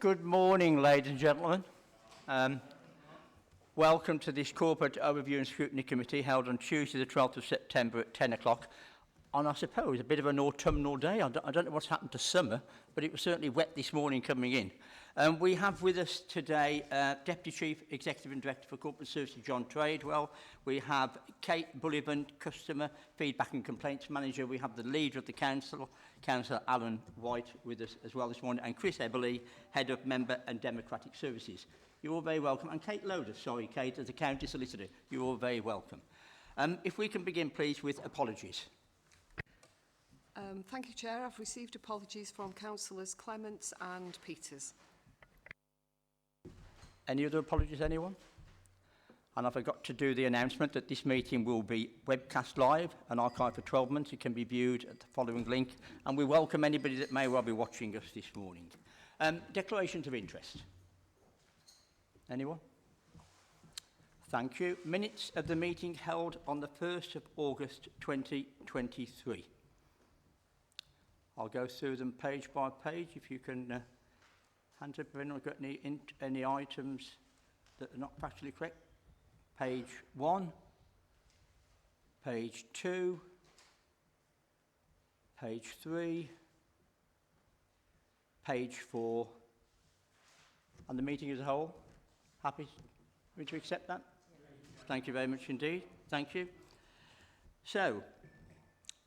Good morning, ladies and gentlemen. Welcome to this Corporate Overview and Scrutiny Committee held on Tuesday the 12th of September at 10 o'clock on, I suppose, a bit of an autumnal day. I don't know what's happened to summer, but it was certainly wet this morning coming in. We have with us today Deputy Chief Executive and Director for Corporate Services, John Tradewell. We have Kate Bullivant, Customer Feedback and Complaints Manager. We have the Leader of the Council, Councillor Alan White, with us as well this morning, and Chris Eberly, Head of Member and Democratic Services. You're all very welcome. And Kate Loader, Kate, as a County Solicitor, you're all very welcome. If we can begin, please, with apologies. Thank you, Chair. I've received apologies from Councillors Clements and Peters. Any other apologies, anyone? And I forgot to do the announcement that this meeting will be webcast live and archived for 12 months. It can be viewed at the following link. And we welcome anybody that may well be watching us this morning. Declarations of interest. Anyone? Thank you. Minutes of the meeting held on the 1st of August 2023. I'll go through them page by page. If you can hand up if anyone's got any items that are not factually correct. Page 1, page 2, page 3, page 4, and the meeting as a whole. Happy to accept that? Thank you very much indeed. Thank you. So,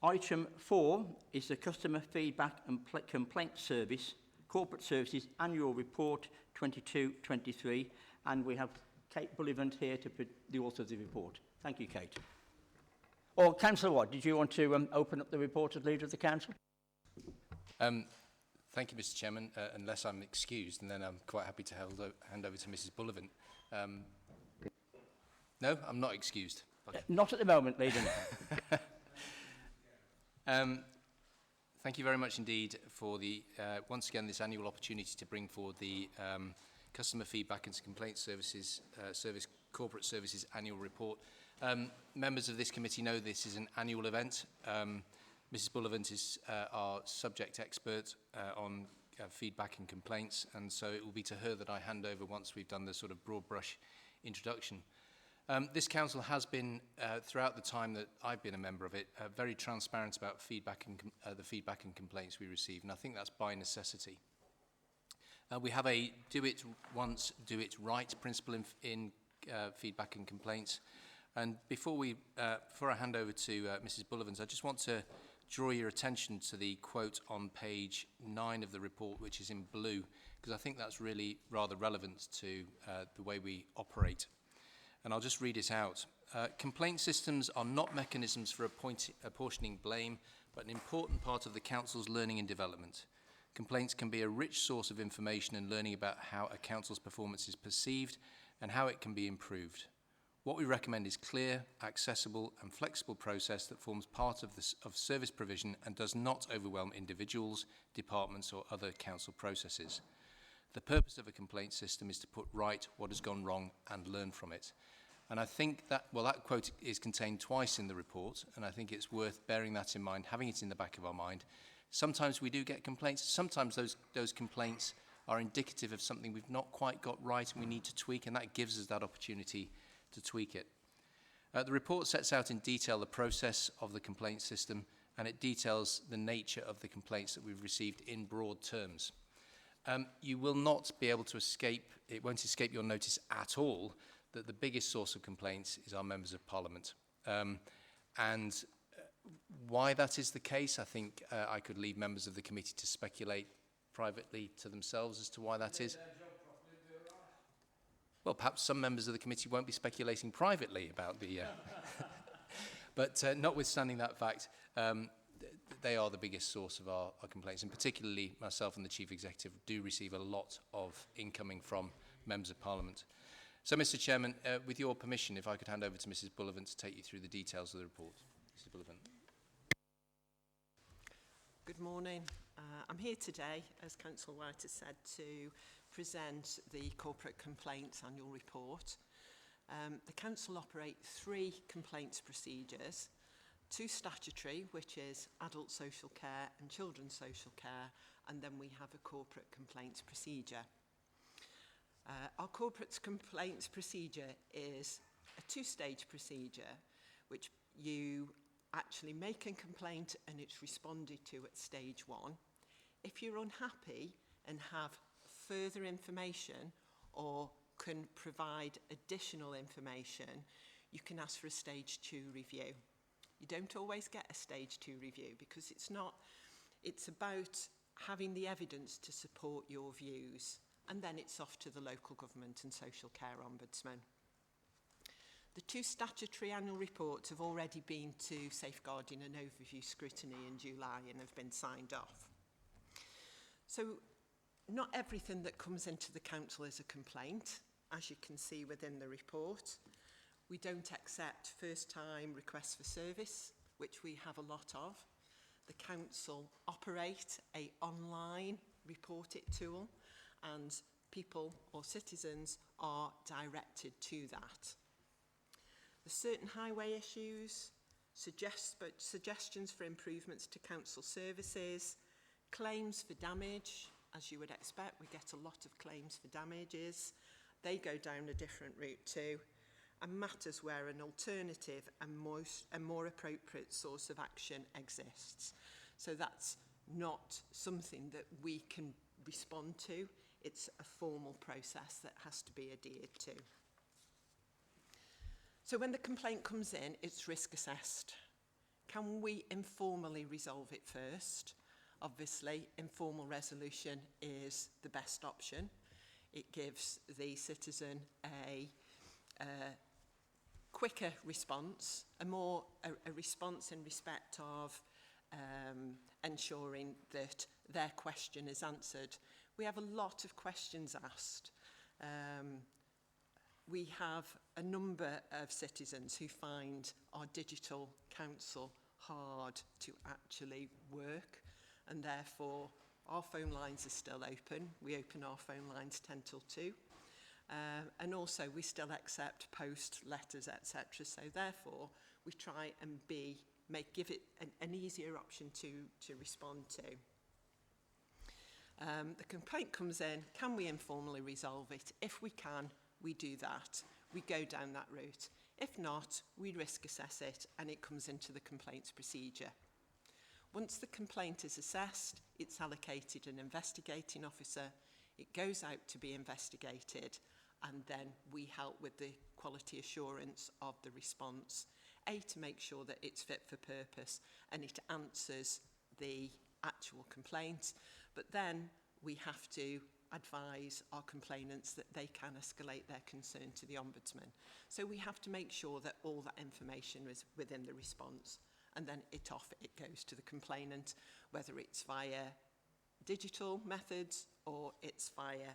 item 4 is the Customer Feedback and Complaint Service, Corporate Services Annual Report 22-23, and we have Kate Bullivant here to be the author of the report. Thank you, Kate. Or Councillor Watt, did you want to open up the report as Leader of the Council? Thank you, Mr. Chairman, unless I'm excused, and then I'm quite happy to hand over to Mrs. Bullivant. No, I'm not excused. Okay. Not at the moment, Leader. Thank you very much indeed for the once again this annual opportunity to bring forward the Customer Feedback and Complaint Services Corporate Services Annual Report. Members of this committee know this is an annual event. Mrs. Bullivant is our subject expert on feedback and complaints, and so it will be to her that I hand over once we've done the sort of broad brush introduction. This council has been, throughout the time that I've been a member of it, very transparent about feedback and the feedback and complaints we receive, and I think that's by necessity. We have a do it once, do it right principle in feedback and complaints. And before I hand over to Mrs. Bullivant, I just want to draw your attention to the quote on page 9 of the report, which is in blue, because I think that's really rather relevant to the way we operate. And I'll just read it out. Complaint systems are not mechanisms for apportioning blame, but an important part of the Council's learning and development. Complaints can be a rich source of information and learning about how a council's performance is perceived and how it can be improved. What we recommend is clear, accessible and flexible process that forms part of service provision and does not overwhelm individuals, departments or other council processes. The purpose of a complaint system is to put right what has gone wrong and learn from it. And I think that, well, that quote is contained twice in the report, and I think it's worth bearing that in mind, having it in the back of our mind. Sometimes we do get complaints. Sometimes those complaints are indicative of something we've not quite got right and we need to tweak, and that gives us that opportunity to tweak it. The report sets out in detail the process of the complaint system, and it details the nature of the complaints that we've received in broad terms. You will not be able to escape, it won't escape your notice at all, that the biggest source of complaints is our members of Parliament. And why that is the case, I think I could leave members of the committee to speculate privately to themselves as to why that is. Well, perhaps some members of the committee won't be speculating privately about the... But notwithstanding that fact, they are the biggest source of our complaints, and particularly myself and the Chief Executive do receive a lot of incoming from members of Parliament. So, Mr. Chairman, with your permission, if I could hand over to Mrs. Bullivant to take you through the details of the report. Mrs. Bullivant. Good morning. I'm here today, as Councillor White has said, to present the Corporate Complaints Annual Report. The Council operate 3 complaints procedures, 2 statutory, which is adult social care and children's social care, and then we have a corporate complaints procedure. Our corporate complaints procedure is a two-stage procedure, which you actually make a complaint and it's responded to at stage 1. If you're unhappy and have further information or can provide additional information, you can ask for a stage 2 review. You don't always get a stage 2 review because it's about having the evidence to support your views, and then it's off to the local government and social care ombudsman. The 2 statutory annual reports have already been to safeguarding and overview scrutiny in July and have been signed off. So not everything that comes into the council is a complaint, as you can see within the report. We don't accept first-time requests for service, which we have a lot of. The council operate an online report it tool, and people or citizens are directed to that. There's certain highway issues, suggestions for improvements to council services, claims for damage. As you would expect, we get a lot of claims for damages. They go down a different route too, and matters where an alternative and more appropriate source of action exists. So that's not something that we can respond to. It's a formal process that has to be adhered to. So when the complaint comes in, it's risk assessed. Can we informally resolve it first? Obviously, informal resolution is the best option. It gives the citizen a quicker response, a response in respect of ensuring that their question is answered. We have a lot of questions asked. We have a number of citizens who find our digital council hard to actually work, and therefore our phone lines are still open. We open our phone lines 10 till 2. And also we still accept post, letters, etc. So therefore we try and give it an easier option to respond to. The complaint comes in, can we informally resolve it? If we can, we do that. We go down that route. If not, we risk assess it and it comes into the complaints procedure. Once the complaint is assessed, it's allocated an investigating officer, it goes out to be investigated, and then we help with the quality assurance of the response, to make sure that it's fit for purpose and it answers the actual complaint, but then we have to advise our complainants that they can escalate their concern to the Ombudsman. So we have to make sure that all that information is within the response, and then it goes to the complainant, whether it's via digital methods or it's via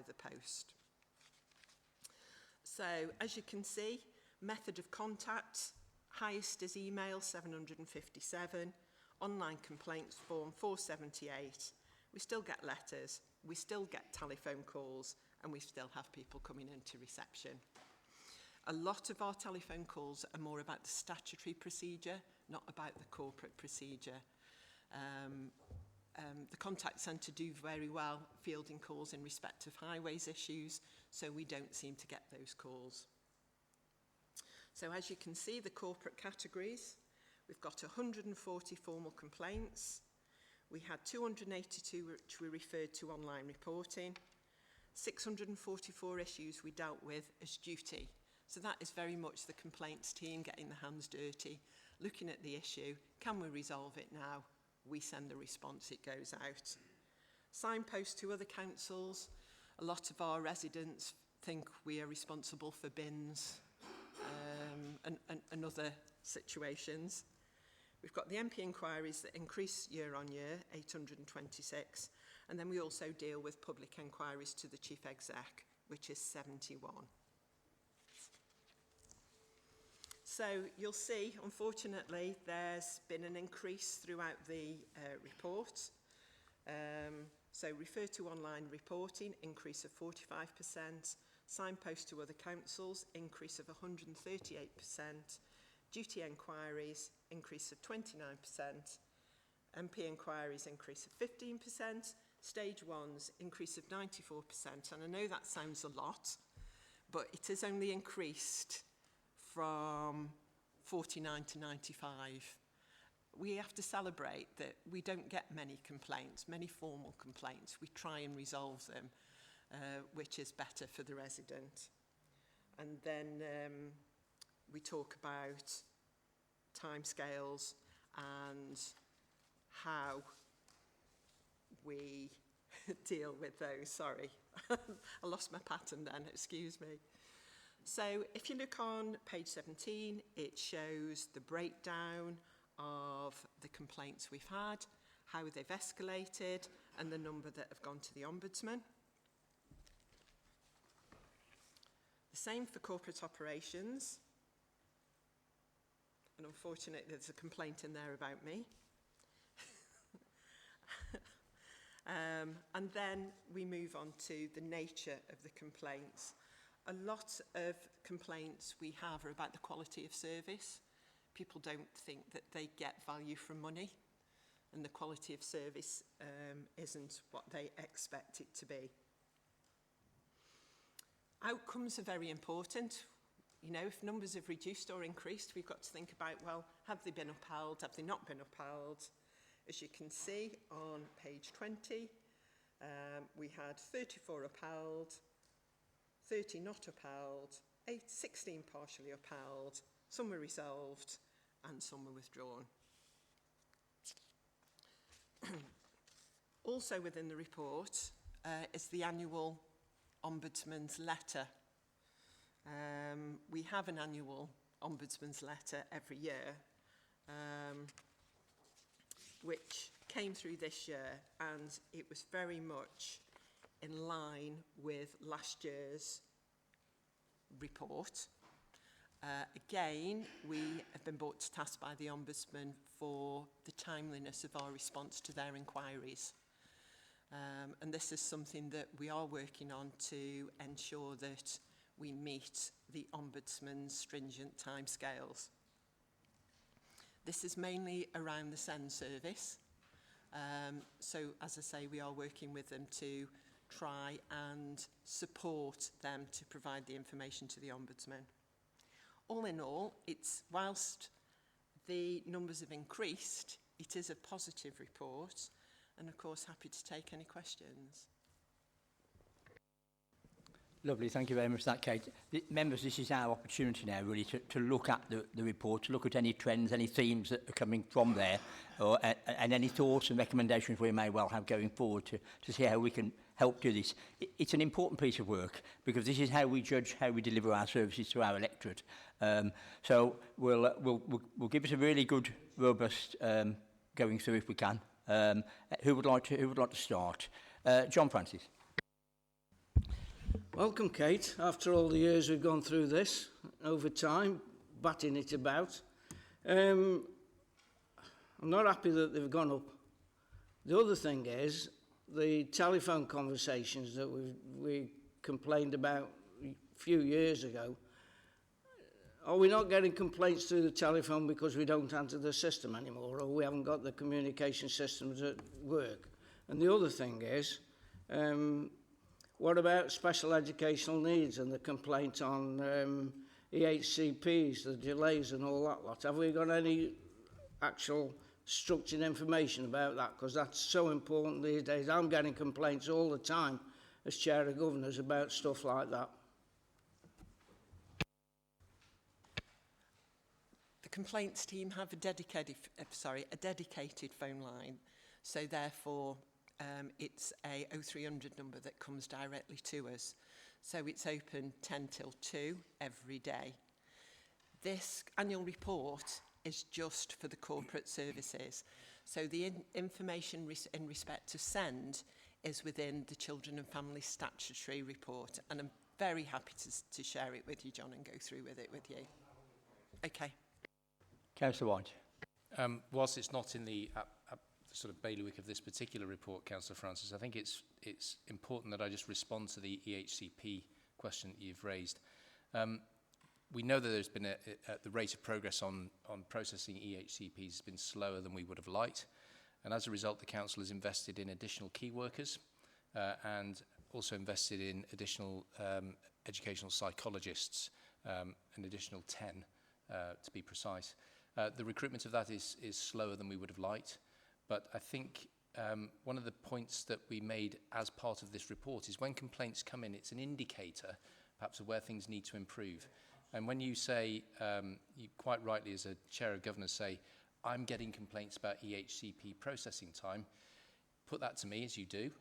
the post. So as you can see, method of contact, highest is email 757, online complaints form 478. We still get letters, we still get telephone calls, and we still have people coming into reception. A lot of our telephone calls are more about the statutory procedure, not about the corporate procedure. The contact centre do very well fielding calls in respect of highways issues, so we don't seem to get those calls. So as you can see, the corporate categories, we've got 140 formal complaints. We had 282 which we referred to online reporting, 644 issues we dealt with as duty. So that is very much the complaints team getting their hands dirty, looking at the issue, can we resolve it now? We send the response, it goes out. Signpost to other councils. A lot of our residents think we are responsible for bins and other situations. We've got the MP inquiries that increase year on year, 826, and then we also deal with public inquiries to the Chief Exec, which is 71. So you'll see, unfortunately, there's been an increase throughout the report. So refer to online reporting, increase of 45%, signpost to other councils, increase of 138%, duty enquiries, increase of 29%, MP inquiries increase of 15%, stage ones increase of 94%. And I know that sounds a lot, but it has only increased from 49 to 95. We have to celebrate that we don't get many complaints, many formal complaints. We try and resolve them, which is better for the resident. And then we talk about timescales and how we deal with those. Sorry, I lost my pattern then, excuse me. So if you look on page 17, it shows the breakdown of the complaints we've had, how they've escalated, and the number that have gone to the Ombudsman. The same for corporate operations. And unfortunately, there's a complaint in there about me. And then we move on to the nature of the complaints. A lot of complaints we have are about the quality of service. People don't think that they get value from money, and the quality of service isn't what they expect it to be. Outcomes are very important. You know, if numbers have reduced or increased, we've got to think about, well, have they been upheld? Have they not been upheld? As you can see on page 20, we had 34 upheld, 30 not upheld, 16 partially upheld, some were resolved, and some were withdrawn. Also within the report is the annual Ombudsman's letter. We have an annual Ombudsman's letter every year, which came through this year, and it was very much in line with last year's report. Again, we have been brought to task by the Ombudsman for the timeliness of our response to their inquiries. And this is something that we are working on to ensure that we meet the Ombudsman's stringent timescales. This is mainly around the SEND service. So, as I say, we are working with them to try and support them to provide the information to the Ombudsman. All in all, it's, whilst the numbers have increased, it is a positive report, and of course happy to take any questions. Lovely, thank you very much for that, Kate. Members, this is our opportunity now really to look at the report, to look at any trends, any themes that are coming from there, and any thoughts and recommendations we may well have going forward to see how we can help do this. It's an important piece of work because this is how we judge how we deliver our services to our electorate. So we'll give it a really good, robust going through if we can. Who would like to start? John Francis. Welcome, Kate. After all the years we've gone through this, over time, batting it about. I'm not happy that they've gone up. The other thing is, the telephone conversations that we complained about a few years ago, are we not getting complaints through the telephone because we don't answer the system anymore, or we haven't got the communication systems at work? And the other thing is, what about special educational needs and the complaint on EHCPs, the delays and all that lot? Have we got any actual structured information about that? Because that's so important these days. I'm getting complaints all the time as Chair of Governors about stuff like that. The complaints team have a dedicated phone line, so therefore it's a 0300 number that comes directly to us. So it's open 10 till 2 every day. This annual report is just for the corporate services. So the information in respect to SEND is within the Children and Family Statutory Report. And I'm very happy to share it with you, John, and go through with it with you. Okay. Councillor White. Whilst it's not in the sort of bailiwick of this particular report, Councillor Francis, I think it's important that I just respond to the EHCP question that you've raised. We know that there's been the rate of progress on processing EHCPs has been slower than we would have liked. And as a result, the council has invested in additional key workers and also invested in additional educational psychologists, an additional 10 to be precise. The recruitment of that is slower than we would have liked, but I think one of the points that we made as part of this report is when complaints come in, it's an indicator perhaps of where things need to improve. And when you say, you quite rightly as a chair of governors say, I'm getting complaints about EHCP processing time, put that to me as you do,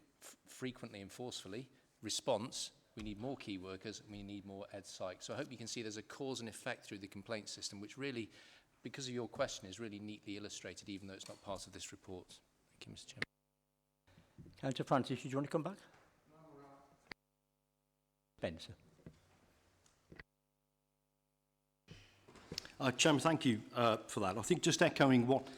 frequently and forcefully. Response, we need more key workers and we need more ed psych. So I hope you can see there's a cause and effect through the complaint system, which really, because of your question, is really neatly illustrated, even though it's not part of this report. Thank you, Mr. Chairman. Councillor Francis, do you want to come back? Spencer. Chairman, thank you for that. I think just echoing what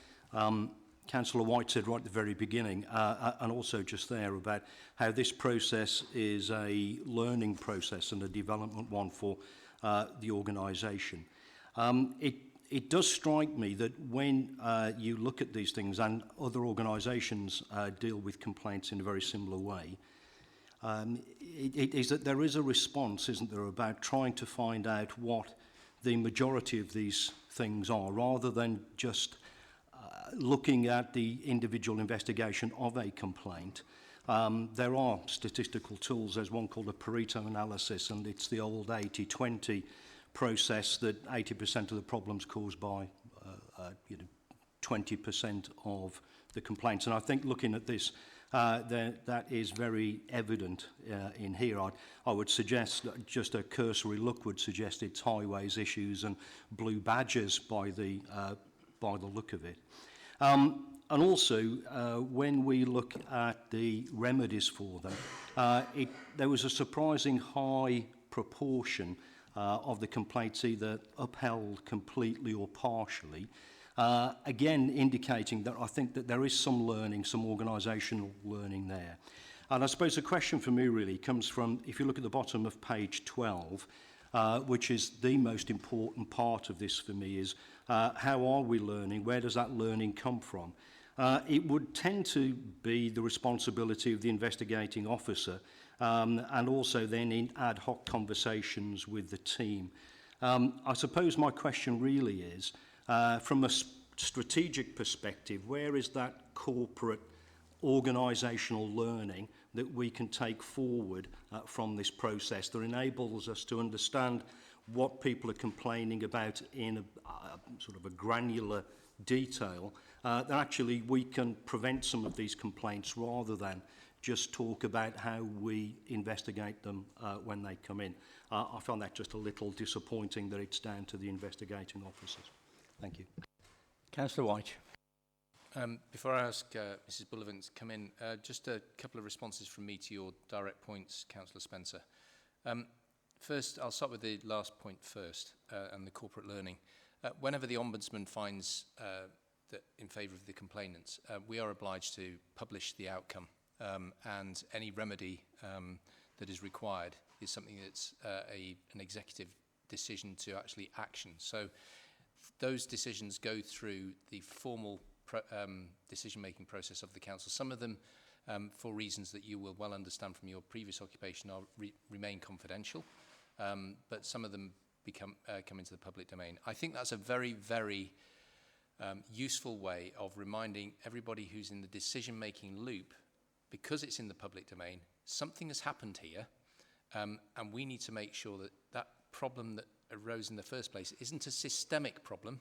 Councillor White said right at the very beginning, and also just there about how this process is a learning process and a development one for the organisation. It does strike me that when you look at these things, and other organisations deal with complaints in a very similar way, it is that there is a response, isn't there, about trying to find out what the majority of these things are, rather than just looking at the individual investigation of a complaint. There are statistical tools. There's one called a Pareto analysis, and it's the old 80-20 process that 80% of the problems caused by 20% of the complaints. And I think looking at this, that is very evident in here. I would suggest that just a cursory look would suggest it's highways issues and blue badges by the look of it. And also, when we look at the remedies for them, there was a surprising high proportion of the complaints either upheld completely or partially. Again, indicating that I think that there is some learning, some organisational learning there. And I suppose the question for me really comes from, if you look at the bottom of page 12, which is the most important part of this for me, is how are we learning? Where does that learning come from? It would tend to be the responsibility of the investigating officer, and also then in ad hoc conversations with the team. I suppose my question really is, from a strategic perspective, where is that corporate organisational learning that we can take forward from this process that enables us to understand what people are complaining about in a sort of a granular detail, that actually we can prevent some of these complaints rather than just talk about how we investigate them when they come in. I find that just a little disappointing that it's down to the investigating officers. Thank you. Councillor White. Before I ask Mrs Bullivant to come in, just a couple of responses from me to your direct points, Councillor Spencer. First, I'll start with the last point first, and the corporate learning. Whenever the Ombudsman finds that in favour of the complainants, we are obliged to publish the outcome, and any remedy that is required is something that's an executive decision to actually action. So those decisions go through the formal decision-making process of the council. Some of them, for reasons that you will well understand from your previous occupation, remain confidential, but some of them come into the public domain. I think that's a very, very useful way of reminding everybody who's in the decision-making loop, because it's in the public domain, something has happened here, and we need to make sure that that problem that arose in the first place isn't a systemic problem,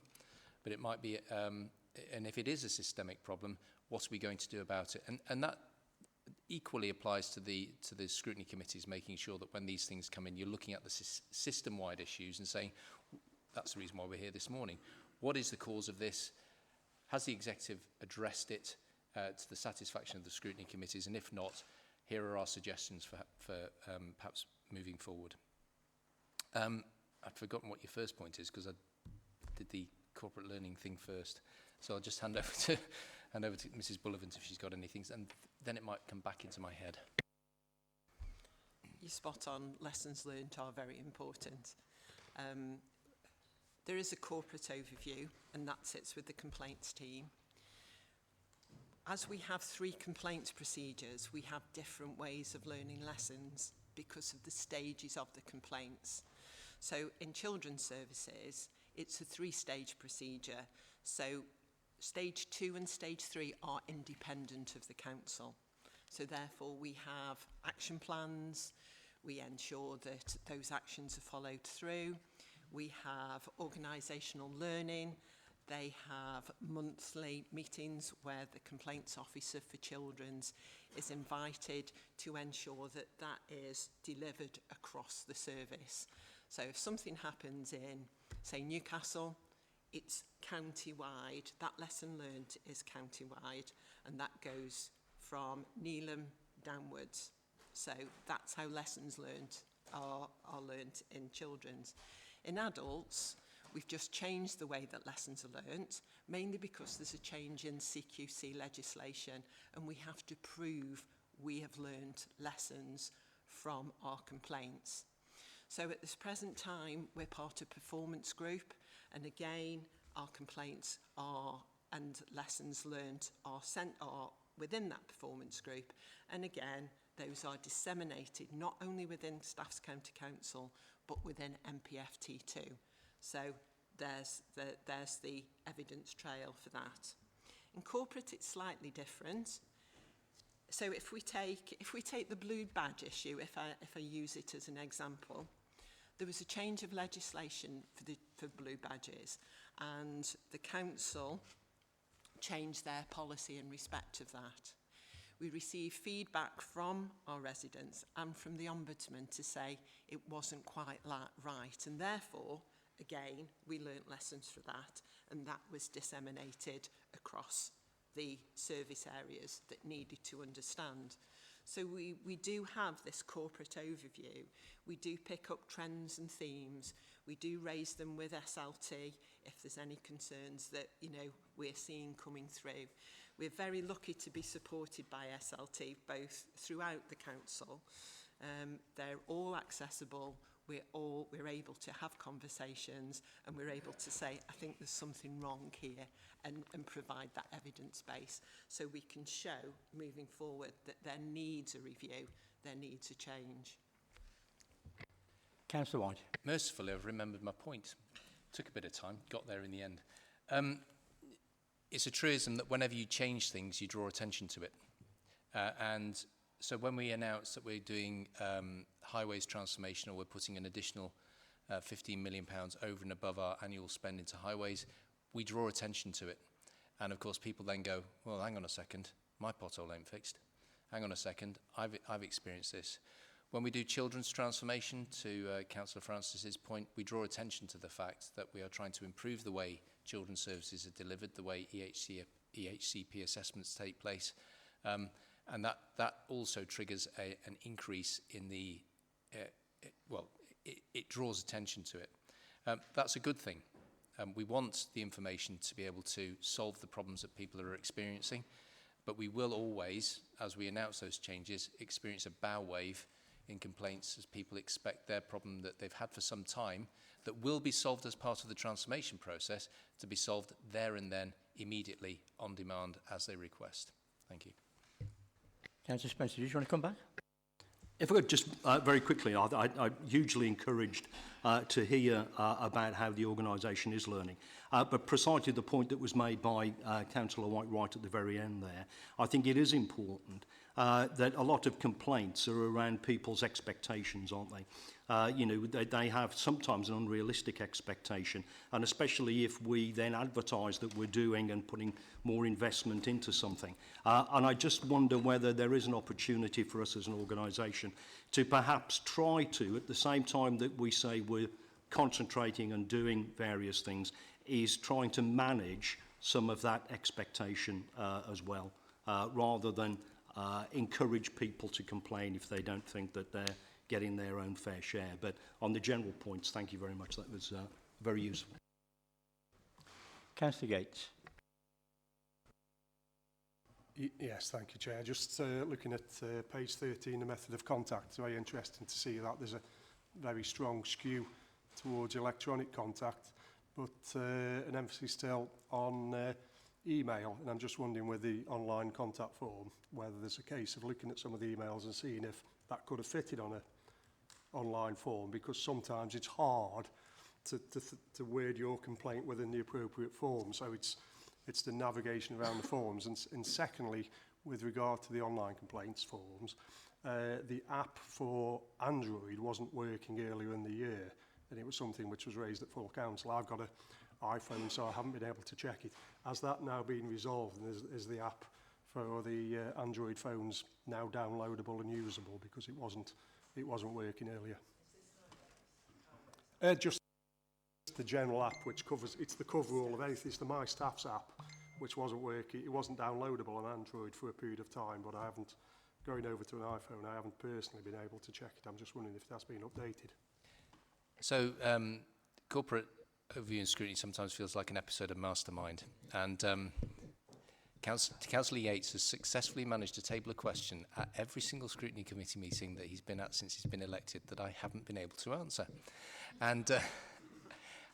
but it might be, and if it is a systemic problem, what are we going to do about it? And that equally applies to the scrutiny committees, making sure that when these things come in, you're looking at the system-wide issues and saying, that's the reason why we're here this morning. What is the cause of this? Has the executive addressed it to the satisfaction of the scrutiny committees? And if not, here are our suggestions for perhaps moving forward. I've forgotten what your first point is because I did the corporate learning thing first. So I'll just hand over to Mrs Bullivant if she's got anything, and then it might come back into my head. You're spot on. Lessons learned are very important. There is a corporate overview, and that sits with the complaints team. As we have 3 complaints procedures, we have different ways of learning lessons because of the stages of the complaints. So in children's services, it's a 3-stage procedure. So stage 2 and stage 3 are independent of the council. So therefore we have action plans, we ensure that those actions are followed through, we have organisational learning, they have monthly meetings where the complaints officer for children's is invited to ensure that that is delivered across the service. So if something happens in, say, Newcastle, it's county-wide. That lesson learnt is county-wide, and that goes from Neelum downwards. So that's how lessons learnt are learnt in children's. In adults, we've just changed the way that lessons are learnt, mainly because there's a change in CQC legislation, and we have to prove we have learnt lessons from our complaints. So at this present time, we're part of performance group, and again, our complaints are and lessons learnt are within that performance group, and again, those are disseminated not only within Staff's County Council, but within MPFT2. So there's the evidence trail for that. In corporate, it's slightly different. So if we take the blue badge issue, if I use it as an example, there was a change of legislation for blue badges, and the council changed their policy in respect of that. We received feedback from our residents and from the Ombudsman to say it wasn't quite right, and therefore, again, we learnt lessons for that, and that was disseminated across the service areas that needed to understand. So we do have this corporate overview. We do pick up trends and themes. We do raise them with SLT if there's any concerns that, you know, we're seeing coming through. We're very lucky to be supported by SLT both throughout the council. They're all accessible. We're able to have conversations, and we're able to say, I think there's something wrong here, and provide that evidence base so we can show moving forward that there needs a review, there needs a change. Councillor White. Mercifully, I've remembered my point. Took a bit of time, got there in the end. It's a truism that whenever you change things, you draw attention to it. And so when we announce that we're doing highways transformation, or we're putting an additional £15 million over and above our annual spend into highways, we draw attention to it. And of course, people then go, well, hang on a second, my pothole ain't fixed. Hang on a second, I've experienced this. When we do children's transformation, to Councillor Francis's point, we draw attention to the fact that we are trying to improve the way children's services are delivered, the way EHCP assessments take place, and that also triggers an increase in the, it draws attention to it. That's a good thing. We want the information to be able to solve the problems that people are experiencing, but we will always, as we announce those changes, experience a bow wave in complaints as people expect their problem that they've had for some time, that will be solved as part of the transformation process, to be solved there and then, immediately, on demand, as they request. Thank you. Councillor Spencer, do you want to come back? If I could just very quickly, I'm hugely encouraged to hear about how the organisation is learning. But precisely the point that was made by Councillor White right at the very end there, I think it is important that a lot of complaints are around people's expectations, aren't they? You know, they have sometimes an unrealistic expectation, and especially if we then advertise that we're doing and putting more investment into something. And I just wonder whether there is an opportunity for us as an organisation to perhaps try to, at the same time that we say we're concentrating and doing various things, is trying to manage some of that expectation as well, rather than encourage people to complain if they don't think that they're getting their own fair share. But on the general points, thank you very much. That was very useful. Councillor Gates. Yes, thank you, Chair. Just looking at page 13, the method of contact, it's very interesting to see that there's a very strong skew towards electronic contact, but an emphasis still on email, and I'm just wondering with the online contact form whether there's a case of looking at some of the emails and seeing if that could have fitted on a online form, because sometimes it's hard to word your complaint within the appropriate form. So it's the navigation around the forms. And secondly, with regard to the online complaints forms, the app for Android wasn't working earlier in the year, and it was something which was raised at full council. I've got an iPhone, so I haven't been able to check it. Has that now been resolved, and is the app for the Android phones now downloadable and usable, because it wasn't working earlier? Just the general app, which covers, it's the coverall of anything. It's the My Staff's app, which wasn't working. It wasn't downloadable on Android for a period of time, but I haven't, going over to an iPhone, I haven't personally been able to check it. I'm just wondering if that's been updated. So, corporate overview and scrutiny sometimes feels like an episode of Mastermind. And Councillor Yates has successfully managed to table a question at every single scrutiny committee meeting that he's been at since he's been elected that I haven't been able to answer.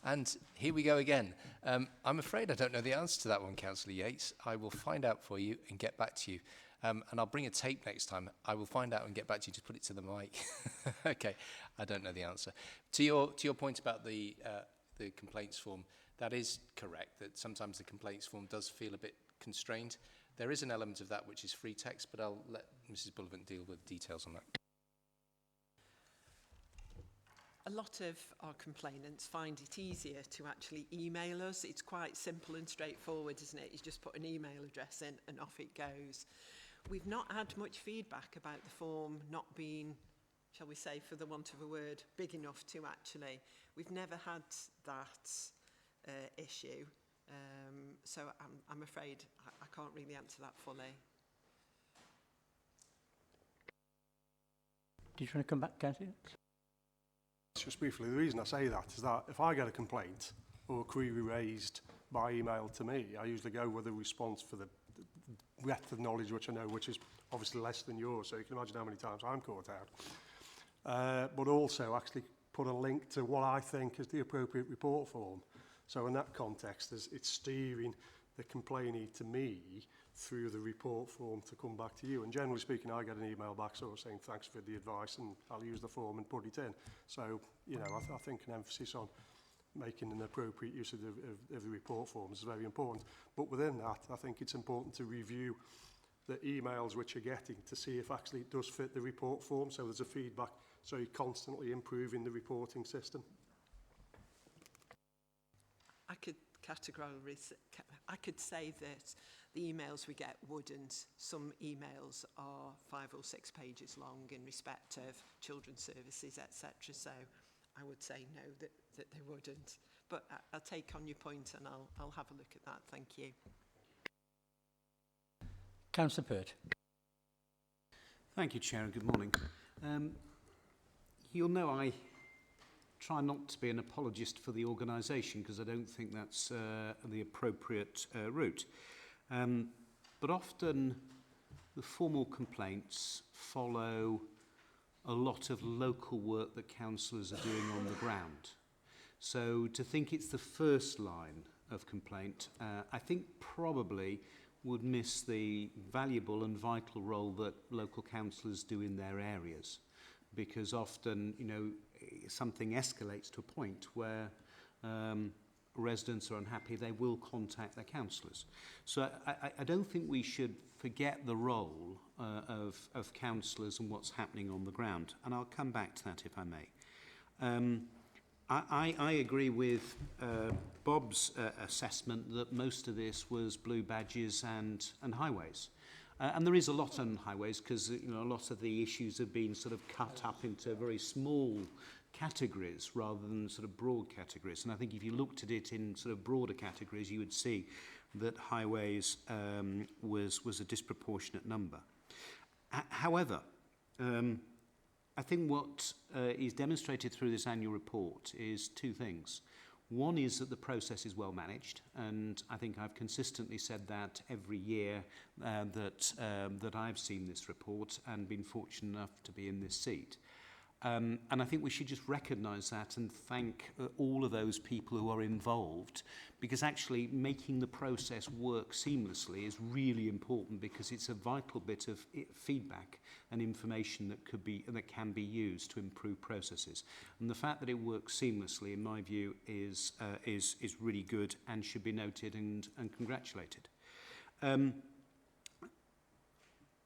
And here we go again. I'm afraid I don't know the answer to that one, Councillor Yates. I will find out for you and get back to you. And I'll bring a tape next time. I will find out and get back to you. Just put it to the mic. Okay, I don't know the answer. To your point about the complaints form, that is correct, that sometimes the complaints form does feel a bit constrained. There is an element of that which is free text, but I'll let Mrs. Bullivant deal with details on that. A lot of our complainants find it easier to actually email us. It's quite simple and straightforward, isn't it? You just put an email address in and off it goes. We've not had much feedback about the form not being, shall we say, for the want of a word, big enough to actually. We've never had that issue. So I'm afraid I can't really answer that fully. Did you want to come back, Councillor? Just briefly, the reason I say that is that if I get a complaint or a query raised by email to me, I usually go with a response for the breadth of knowledge which I know, which is obviously less than yours, so you can imagine how many times I'm caught out. But also actually put a link to what I think is the appropriate report form. So in that context, it's steering the complainee to me through the report form to come back to you. And generally speaking, I get an email back sort of saying thanks for the advice, and I'll use the form and put it in. So, you know, I think an emphasis on making an appropriate use of the report forms is very important. But within that, I think it's important to review the emails which you're getting to see if actually it does fit the report form. So there's a feedback, so you're constantly improving the reporting system. I could say that the emails we get wouldn't. Some emails are 5 or 6 pages long in respect of children's services, etc. So I would say no, that they wouldn't. But I'll take on your point and I'll have a look at that. Thank you. Councillor Pert. Thank you, Chair, and good morning. You'll know I try not to be an apologist for the organisation because I don't think that's the appropriate route. But often the formal complaints follow a lot of local work that councillors are doing on the ground. So to think it's the first line of complaint, I think probably would miss the valuable and vital role that local councillors do in their areas. Because often, you know, something escalates to a point where residents are unhappy, they will contact their councillors. So I don't think we should forget the role of councillors and what's happening on the ground. And I'll come back to that if I may. I agree with Bob's assessment that most of this was blue badges and highways. And there is a lot on highways because, you know, a lot of the issues have been sort of cut up into very small categories rather than sort of broad categories. And I think if you looked at it in sort of broader categories, you would see that highways was a disproportionate number. However, I think what is demonstrated through this annual report is two things. One is that the process is well managed, and I think I've consistently said that every year that I've seen this report and been fortunate enough to be in this seat. And I think we should just recognise that and thank all of those people who are involved, because actually making the process work seamlessly is really important, because it's a vital bit of feedback and information that can be used to improve processes. And the fact that it works seamlessly, in my view, is really good and should be noted and congratulated.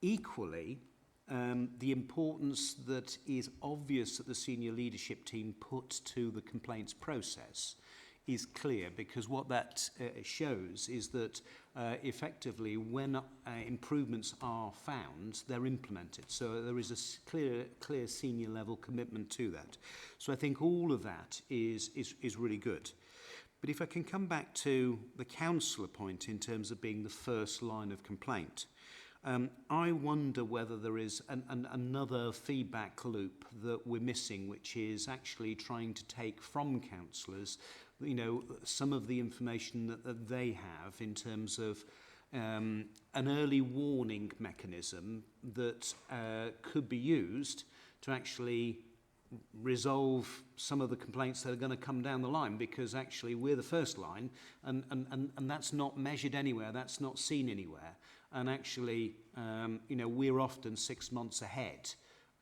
Equally, the importance that is obvious that the senior leadership team put to the complaints process is clear, because what that shows is that effectively when improvements are found, they're implemented. So there is a clear senior level commitment to that. So I think all of that is really good. But if I can come back to the councillor point in terms of being the first line of complaint, I wonder whether there is another feedback loop that we're missing, which is actually trying to take from councillors, you know, some of the information that they have in terms of an early warning mechanism that could be used to actually resolve some of the complaints that are going to come down the line, because actually we're the first line and that's not measured anywhere, that's not seen anywhere. And actually, you know, we're often 6 months ahead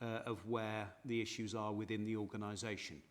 of where the issues are within the organisation.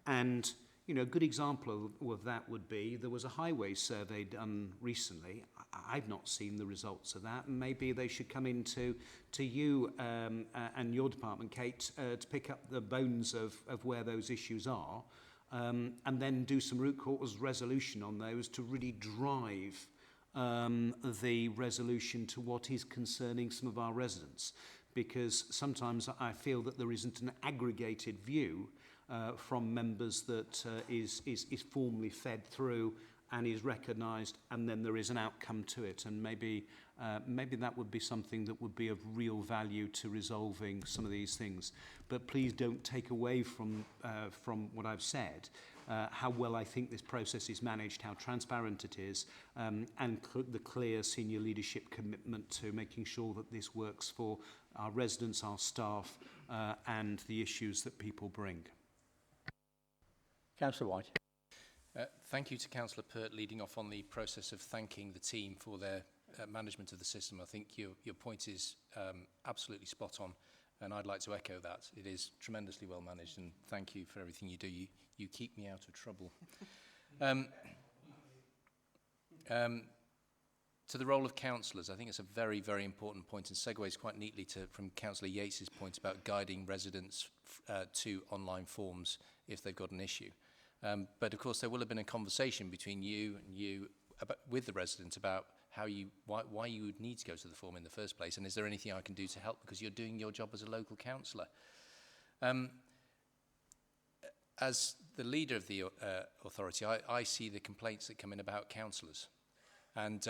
And, you know, a good example of that would be, there was a highway survey done recently. I've not seen the results of that, and maybe they should come into you and your department, Kate, to pick up the bones of where those issues are, and then do some root cause resolution on those to really drive the resolution to what is concerning some of our residents, because sometimes I feel that there isn't an aggregated view from members that is formally fed through and is recognised, and then there is an outcome to it, and maybe that would be something that would be of real value to resolving some of these things. But please don't take away from what I've said how well I think this process is managed, how transparent it is, and the clear senior leadership commitment to making sure that this works for our residents, our staff, and the issues that people bring. Councillor White. Thank you to Councillor Pert leading off on the process of thanking the team for their management of the system. I think your point is absolutely spot on, and I'd like to echo that. It is tremendously well managed, and thank you for everything you do. You keep me out of trouble. To the role of councillors, I think it's a very, very important point, and segues quite neatly from Councillor Yates's point about guiding residents to online forms if they've got an issue. But of course, there will have been a conversation between you with the resident about why you would need to go to the form in the first place, and is there anything I can do to help, because you're doing your job as a local councillor. As the leader of the authority, I see the complaints that come in about councillors, and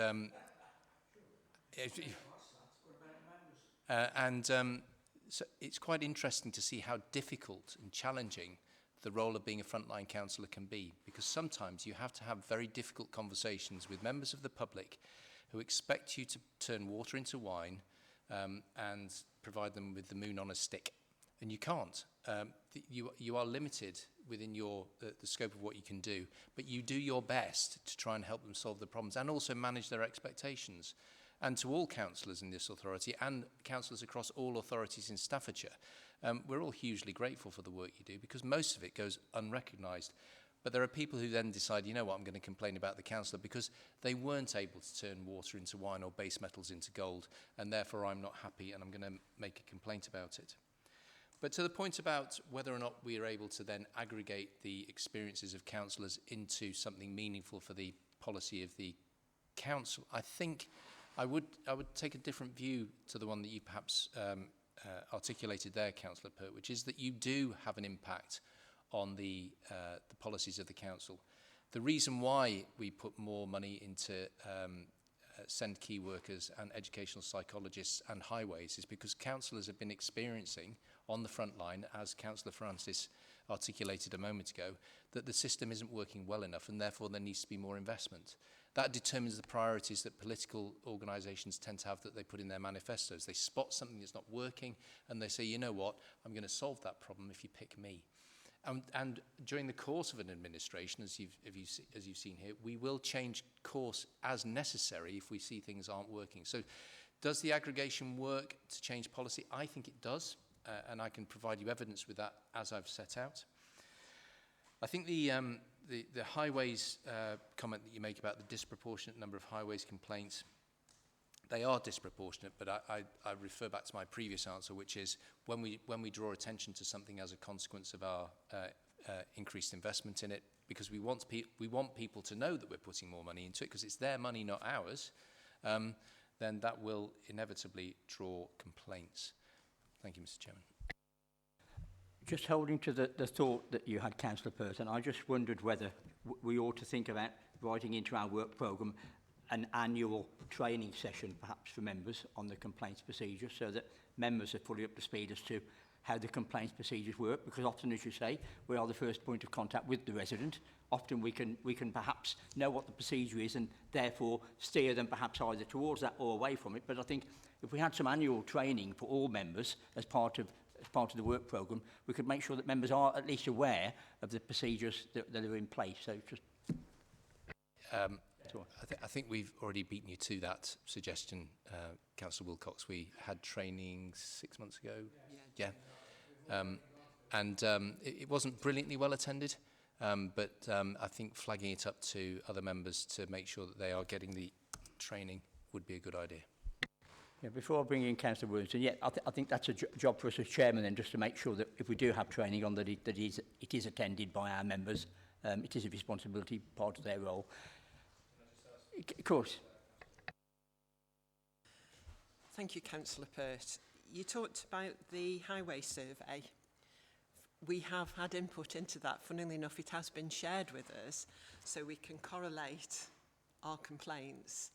so it's quite interesting to see how difficult and challenging the role of being a frontline councillor can be, because sometimes you have to have very difficult conversations with members of the public who expect you to turn water into wine and provide them with the moon on a stick. And you can't. You are limited within the scope of what you can do, but you do your best to try and help them solve the problems and also manage their expectations. And to all councillors in this authority and councillors across all authorities in Staffordshire, we're all hugely grateful for the work you do, because most of it goes unrecognised. But there are people who then decide, you know what, I'm going to complain about the councillor because they weren't able to turn water into wine or base metals into gold, and therefore I'm not happy and I'm going to make a complaint about it. But to the point about whether or not we are able to then aggregate the experiences of councillors into something meaningful for the policy of the council, I think I would take a different view to the one that you perhaps articulated there, Councillor Pert, which is that you do have an impact on the policies of the council. The reason why we put more money into send key workers and educational psychologists and highways is because councillors have been experiencing on the front line, as Councillor Francis articulated a moment ago, that the system isn't working well enough, and therefore there needs to be more investment. That determines the priorities that political organisations tend to have that they put in their manifestos. They spot something that's not working and they say, you know what, I'm going to solve that problem if you pick me. And during the course of an administration, as you've seen here, we will change course as necessary if we see things aren't working. So does the aggregation work to change policy? I think it does, and I can provide you evidence with that as I've set out. I think the highways comment that you make about the disproportionate number of highways complaints, they are disproportionate, but I refer back to my previous answer, which is when we draw attention to something as a consequence of our increased investment in it, because we want people to know that we're putting more money into it, because it's their money, not ours, then that will inevitably draw complaints. Thank you, Mr. Chairman. Just holding to the thought that you had, Councillor Burton, I just wondered whether we ought to think about writing into our work programme an annual training session, perhaps for members, on the complaints procedure, so that members are fully up to speed as to how the complaints procedures work, because often, as you say, we are the first point of contact with the resident. Often we can perhaps know what the procedure is and therefore steer them perhaps either towards that or away from it. But I think if we had some annual training for all members as part of the work programme, we could make sure that members are at least aware of the procedures that are in place. So just... I think we've already beaten you to that suggestion, Councillor Wilcox. We had training 6 months ago. Yeah. It wasn't brilliantly well attended, but I think flagging it up to other members to make sure that they are getting the training would be a good idea. Yeah, before I bring in Councillor Williamson, yeah, I think that's a job for us as chairman then, just to make sure that if we do have training on that it is attended by our members. It is a responsibility, part of their role. Of course. Thank you, Councillor Pert. You talked about the highway survey. We have had input into that. Funnily enough, it has been shared with us, so we can correlate our complaints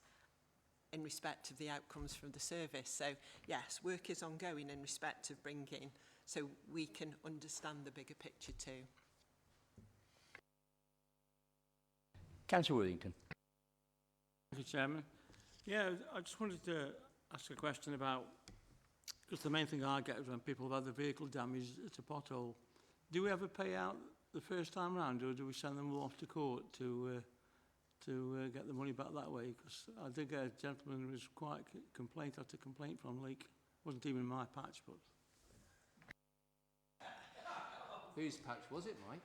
in respect of the outcomes from the service. So, yes, work is ongoing in respect of bringing, so we can understand the bigger picture too. Councillor Worthington. Thank you, Chairman. Yeah, I just wanted to ask a question about, because the main thing I get is when people have had the vehicle damaged, it's a pothole. Do we ever pay out the first time round, or do we send them all off to court to get the money back that way? Because I did get a gentleman who was quite complaint after complaint from Leak. Wasn't even my patch, but... Whose patch was it, Mike?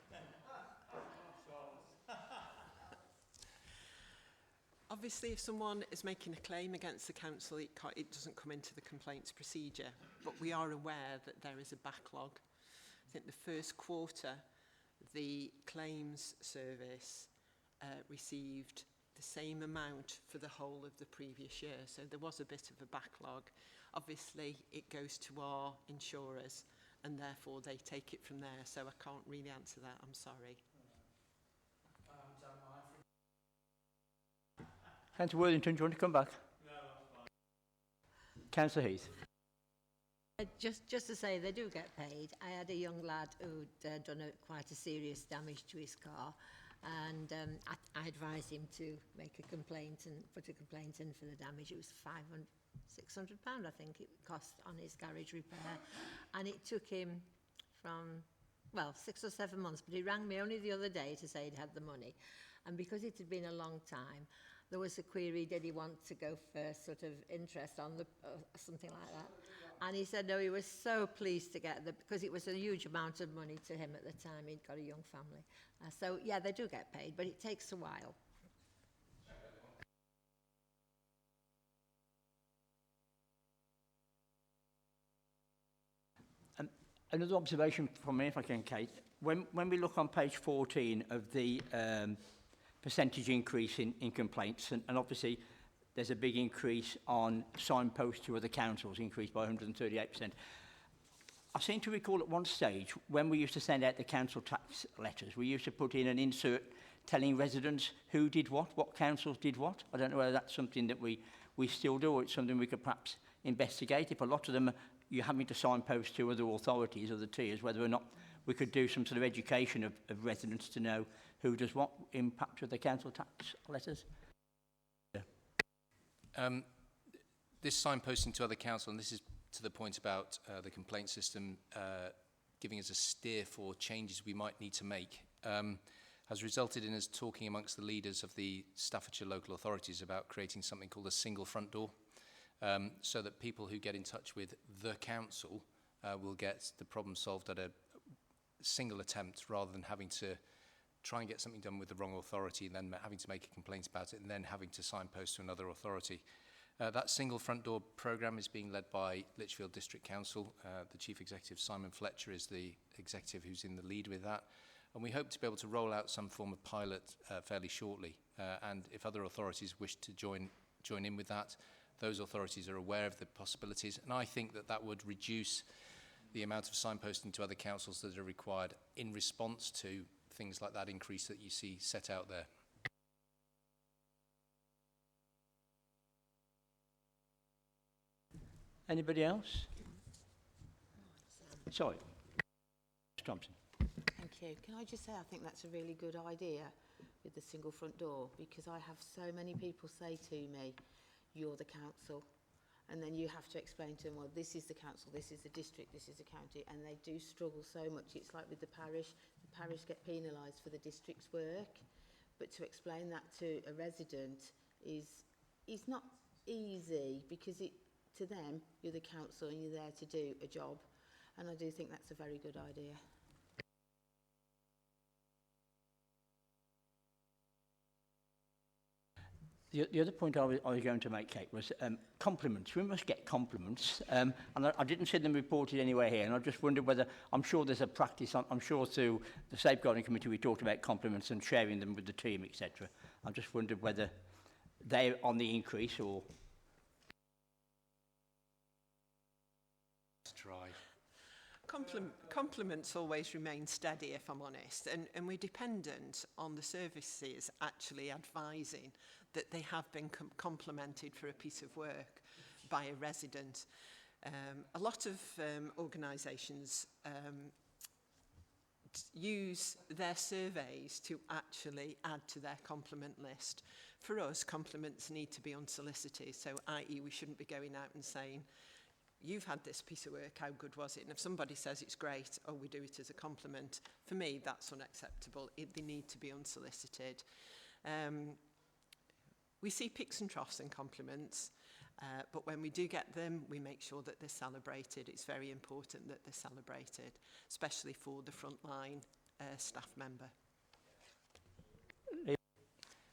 Obviously, if someone is making a claim against the council, it doesn't come into the complaints procedure, but we are aware that there is a backlog. I think the first quarter, the claims service received the same amount for the whole of the previous year, so there was a bit of a backlog. Obviously, it goes to our insurers, and therefore they take it from there, so I can't really answer that, I'm sorry. Councillor Worthington, do you want to come back? No, that's fine. Councillor Heath. Just to say, they do get paid. I had a young lad who'd done quite a serious damage to his car, and I advised him to make a complaint and put a complaint in for the damage. It was £600, I think it cost on his garage repair, and it took him from, well, 6 or 7 months, but he rang me only the other day to say he'd had the money, and because it had been a long time, there was a query, did he want to go for sort of interest on the something like that? And he said no, he was so pleased to get because it was a huge amount of money to him at the time. He'd got a young family. So yeah, they do get paid, but it takes a while. Another observation from me, if I can, Kate. When we look on page 14 of the percentage increase in complaints, and obviously there's a big increase on signposts to other councils, increased by 138%. I seem to recall at one stage, when we used to send out the council tax letters, we used to put in an insert telling residents who did what councils did what. I don't know whether that's something that we still do, or it's something we could perhaps investigate. If a lot of them you're having to signpost to other authorities, other tiers, whether or not we could do some sort of education of residents to know who does what impact with the council tax letters. This signposting to other council, and this is to the point about the complaint system giving us a steer for changes we might need to make, has resulted in us talking amongst the leaders of the Staffordshire local authorities about creating something called a single front door, so that people who get in touch with the council will get the problem solved at a single attempt, rather than having to try and get something done with the wrong authority and then having to make a complaint about it and then having to signpost to another authority. That single front door programme is being led by Lichfield District Council. The Chief Executive, Simon Fletcher, is the executive who's in the lead with that. And we hope to be able to roll out some form of pilot fairly shortly. And if other authorities wish to join in with that, those authorities are aware of the possibilities. And I think that that would reduce the amount of signposting to other councils that are required in response to things like that increase that you see set out there. Anybody else? Sorry. Thompson. Thank you. Can I just say I think that's a really good idea with the single front door, because I have so many people say to me, you're the council, and then you have to explain to them, well, this is the council, this is the district, this is the county, and they do struggle so much. It's like with the parish get penalised for the district's work, but to explain that to a resident is not easy, because to them, you're the council and you're there to do a job, and I do think that's a very good idea. The other point I was going to make, Kate, was compliments. We must get compliments. And I didn't see them reported anywhere here, and I just wondered whether, I'm sure there's a practice, I'm sure through the Safeguarding Committee we talked about compliments and sharing them with the team, etc. I just wondered whether they're on the increase or... Let's try. Compliments always remain steady, if I'm honest, and we're dependent on the services actually advising that they have been complimented for a piece of work by a resident. A lot of organisations use their surveys to actually add to their compliment list. For us, compliments need to be unsolicited, so i.e. we shouldn't be going out and saying, you've had this piece of work, how good was it? And if somebody says it's great, oh, we do it as a compliment, for me, that's unacceptable. They need to be unsolicited. We see peaks and troughs in compliments, but when we do get them, we make sure that they're celebrated. It's very important that they're celebrated, especially for the frontline staff member.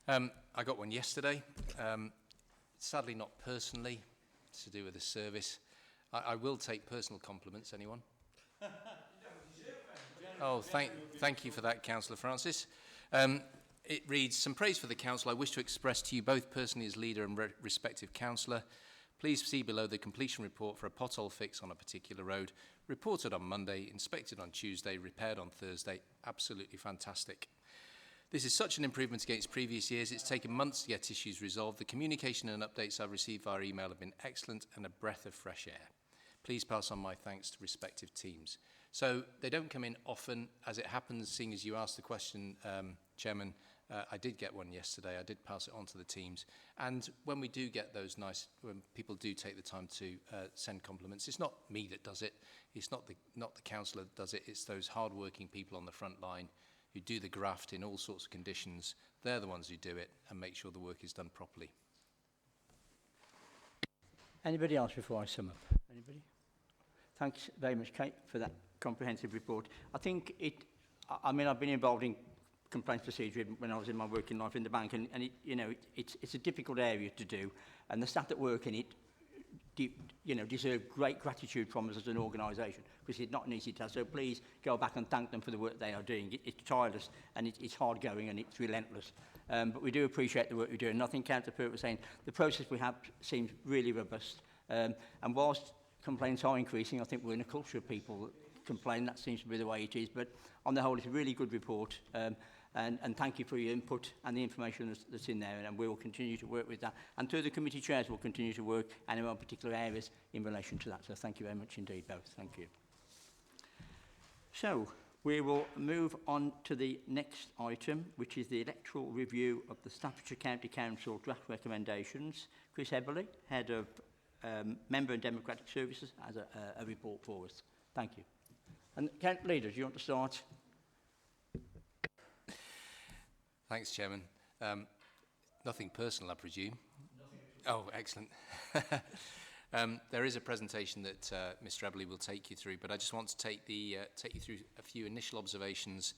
I got one yesterday. Sadly, not personally, it's to do with the service. I will take personal compliments, anyone? Oh, thank you for that, Councillor Francis. It reads, some praise for the council I wish to express to you both personally as leader and respective councillor. Please see below the completion report for a pothole fix on a particular road. Reported on Monday, inspected on Tuesday, repaired on Thursday. Absolutely fantastic. This is such an improvement against previous years. It's taken months to get issues resolved. The communication and updates I've received via email have been excellent and a breath of fresh air. Please pass on my thanks to respective teams. So they don't come in often. As it happens, seeing as you asked the question, Chairman, I did get one yesterday. I did pass it on to the teams. And when we do get those nice, when people do take the time to send compliments, it's not me that does it. It's not the councillor that does it. It's those hard-working people on the front line who do the graft in all sorts of conditions. They're the ones who do it and make sure the work is done properly. Anybody else before I sum up? Anybody? Thanks very much, Kate, for that comprehensive report. I think I've been involved in complaints procedure when I was in my working life in the bank, and it's a difficult area to do, and the staff that work in it deserve great gratitude from us as an organisation, because it's not an easy task. So please go back and thank them for the work they are doing. It's tireless and it's hard going and it's relentless. But we do appreciate the work you're doing. Nothing counterfeit was saying the process we have seems really robust. And whilst complaints are increasing, I think we're in a culture of people that complain. That seems to be the way it is. But on the whole, it's a really good report. And thank you for your input and the information that's in there, and we will continue to work with that. And through the committee chairs, we'll continue to work and in particular areas in relation to that. So thank you very much indeed, both. Thank you. So, We will move on to the next item, which is the electoral review of the Staffordshire County Council draft recommendations. Chris Eberly, Head of Member and Democratic Services, has a report for us. Thank you. And Council Leader, do you want to start? Thanks, Chairman. Nothing personal, I presume? Oh, excellent. There is a presentation that Mr. Eberly will take you through, but I just want to take you through a few initial observations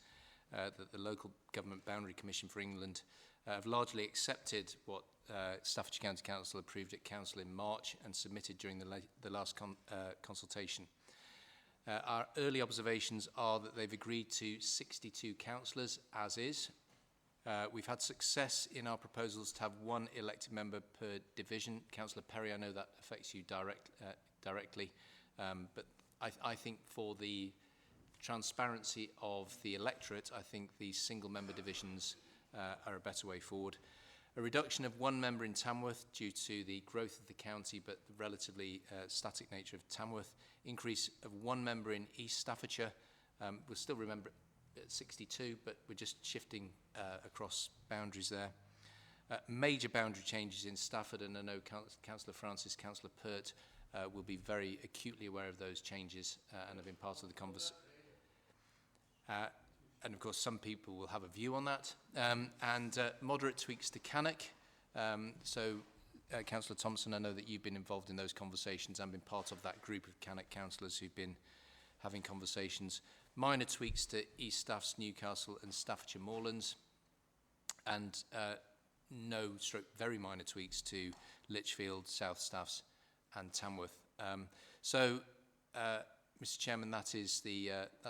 that the Local Government Boundary Commission for England have largely accepted what Staffordshire County Council approved at Council in March and submitted during the last consultation. Our early observations are that they've agreed to 62 councillors, as is. We've had success in our proposals to have one elected member per division. Councillor Perry, I know that affects you directly, but I think for the transparency of the electorate, I think these single-member divisions are a better way forward. A reduction of one member in Tamworth due to the growth of the county, but the relatively static nature of Tamworth. Increase of one member in East Staffordshire. We'll still remember at 62, but we're just shifting across boundaries there. Major boundary changes in Stafford, and I know Councillor Francis, Councillor Pert will be very acutely aware of those changes and have been part of the conversation. And of course, some people will have a view on that. And moderate tweaks to Cannock. Councillor Thompson, I know that you've been involved in those conversations and been part of that group of Cannock councillors who've been having conversations. Minor tweaks to East Staffs, Newcastle and Staffordshire Moorlands, and very minor tweaks to Lichfield, South Staffs and Tamworth. Mr. Chairman, that's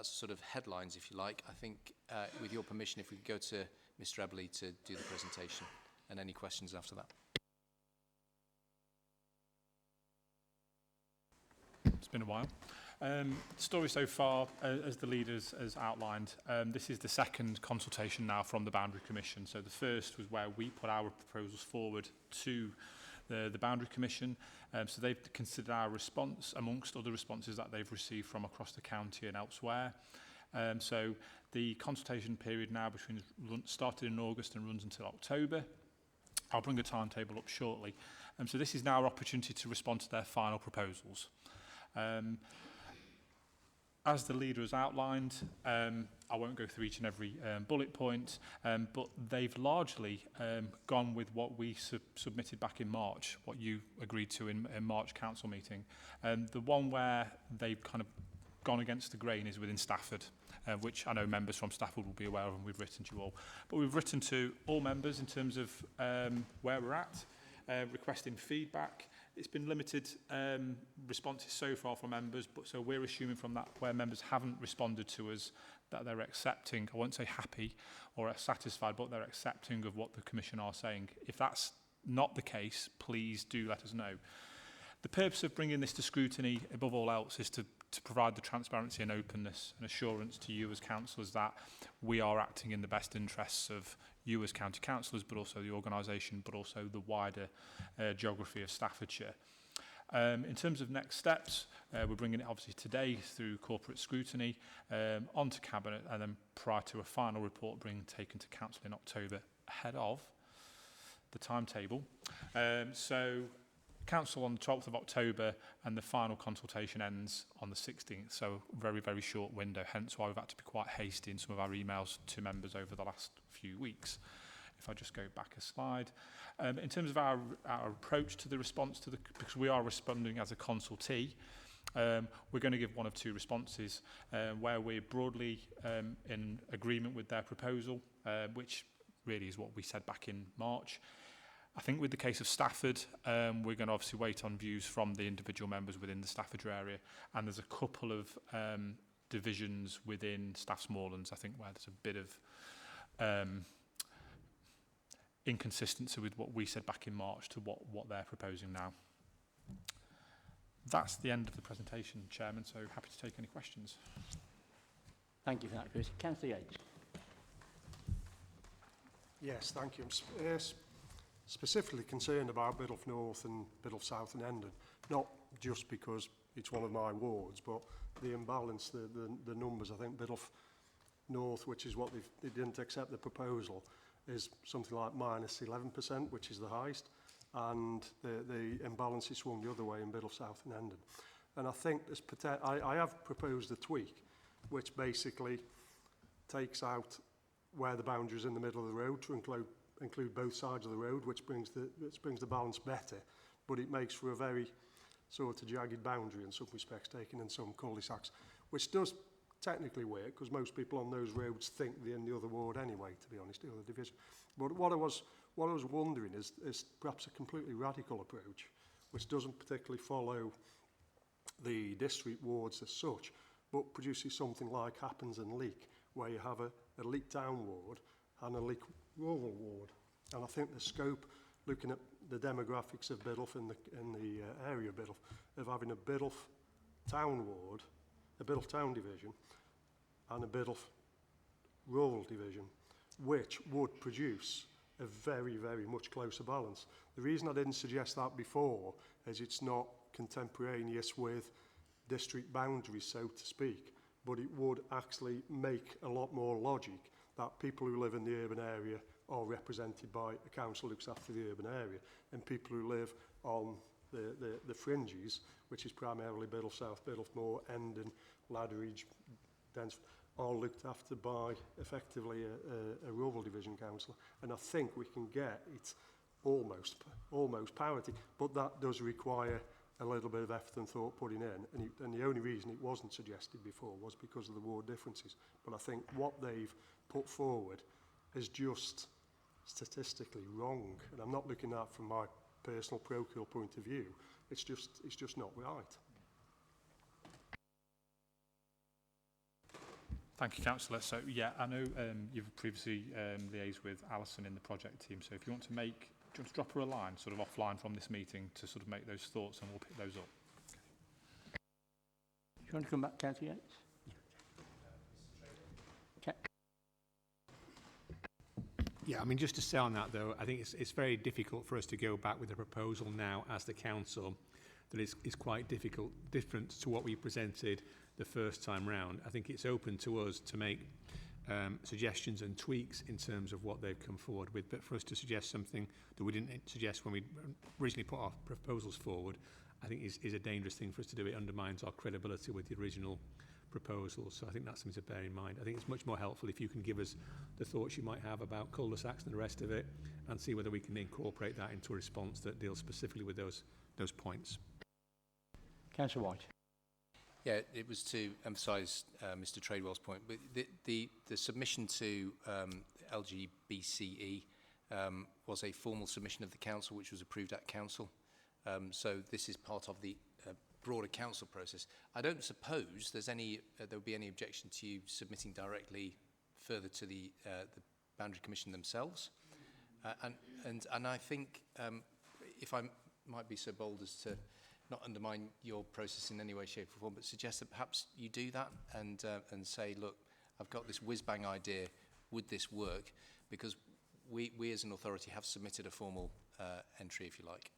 sort of headlines, if you like. I think, with your permission, if we could go to Mr. Eberly to do the presentation and any questions after that. It's been a while. Story so far, as the leaders has outlined, this is the second consultation now from the Boundary Commission. So the first was where we put our proposals forward to the Boundary Commission. So they've considered our response amongst other responses that they've received from across the county and elsewhere. So the consultation period now started in August and runs until October. I'll bring a timetable up shortly. So this is now our opportunity to respond to their final proposals. As the leader has outlined, I won't go through each and every bullet point, but they've largely gone with what we submitted back in March, what you agreed to in March council meeting. The one where they've kind of gone against the grain is within Stafford, which I know members from Stafford will be aware of, and we've written to you all. But we've written to all members in terms of where we're at, requesting feedback. It's been limited responses so far from members, but so we're assuming from that where members haven't responded to us that they're accepting, I won't say happy or satisfied, but they're accepting of what the Commission are saying. If that's not the case, please do let us know. The purpose of bringing this to scrutiny, above all else, is to provide the transparency and openness and assurance to you as councillors that we are acting in the best interests of you as county councillors, but also the organisation, but also the wider geography of Staffordshire. In terms of next steps, we're bringing it obviously today through corporate scrutiny onto Cabinet, and then prior to a final report being taken to Council in October ahead of the timetable. Council on the 12th of October, and the final consultation ends on the 16th, so very, very short window, hence why we've had to be quite hasty in some of our emails to members over the last few weeks. If I just go back a slide. In terms of our approach to the response to because we are responding as a consultee, we're going to give one of two responses where we're broadly in agreement with their proposal, which really is what we said back in March. I think with the case of Stafford, we're going to obviously wait on views from the individual members within the Staffordshire area, and there's a couple of divisions within Staffs Moorlands, I think, where there's a bit of inconsistency with what we said back in March to what they're proposing now. That's the end of the presentation, Chairman, so happy to take any questions. Thank you for that, Chris. Councillor Yates. Yes, thank you. I'm specifically concerned about Biddulph North and Biddulph South and Hendon, not just because it's one of my wards, but the imbalance, the numbers. I think Biddulph North, which is what they didn't accept the proposal, is something like -11%, which is the highest, and the imbalance is swung the other way in Biddulph South and Hendon. And I think there's I have proposed a tweak, which basically takes out where the boundary is in the middle of the road to include both sides of the road, which brings the balance better, but it makes for a very sort of jagged boundary in some respects, taking in some cul-de-sacs, which does technically work, because most people on those roads think they're in the other ward anyway, to be honest, the other division. But what I was wondering is perhaps a completely radical approach, which doesn't particularly follow the district wards as such, but produces something like Happens and Leek, where you have a Leek Town ward and a Leek Rural ward. And I think the scope, looking at the demographics of Biddulph in the area of Biddulph, of having a Biddulph Town ward, a Biddulph Town division, and a Biddulph Rural division, which would produce a very, very much closer balance. The reason I didn't suggest that before is it's not contemporaneous with district boundaries, so to speak, but it would actually make a lot more logic that people who live in the urban area are represented by a council who looks after the urban area, and people who live on the fringes, which is primarily Biddulph South, Biddulph Moor, Endon, Ladderidge, Densford, are looked after by effectively a rural division council. And I think we can get it almost parity, but that does require a little bit of effort and thought putting in. And the only reason it wasn't suggested before was because of the ward differences. But I think what they've put forward is just statistically wrong. And I'm not looking at that from my personal parochial point of view. It's just not right. Thank you, Councillor. So, yeah, I know you've previously liaised with Alison in the project team. So if you want to drop her a line, sort of offline from this meeting, to sort of make those thoughts, and we'll pick those up. Do you want to come back, Councillor Yates? Okay. Yeah, I mean, just to say on that, though, I think it's very difficult for us to go back with a proposal now as the council that is quite different to what we presented the first time round. I think it's open to us to make suggestions and tweaks in terms of what they've come forward with, but for us to suggest something that we didn't suggest when we originally put our proposals forward, I think is a dangerous thing for us to do. It undermines our credibility with the original proposals, so I think that's something to bear in mind. I think it's much more helpful if you can give us the thoughts you might have about cul-de-sacs and the rest of it, and see whether we can incorporate that into a response that deals specifically with those points. Councillor White. Yeah, it was to emphasise Mr Tradewell's point, but the submission to LGBCE was a formal submission of the council, which was approved at council. So this is part of the broader council process. I don't suppose there's there would be any objection to you submitting directly further to the Boundary Commission themselves. And I think, if I might be so bold as to not undermine your process in any way, shape or form, but suggest that perhaps you do that and say, look, I've got this whiz-bang idea, would this work? Because we as an authority have submitted a formal entry, if you like.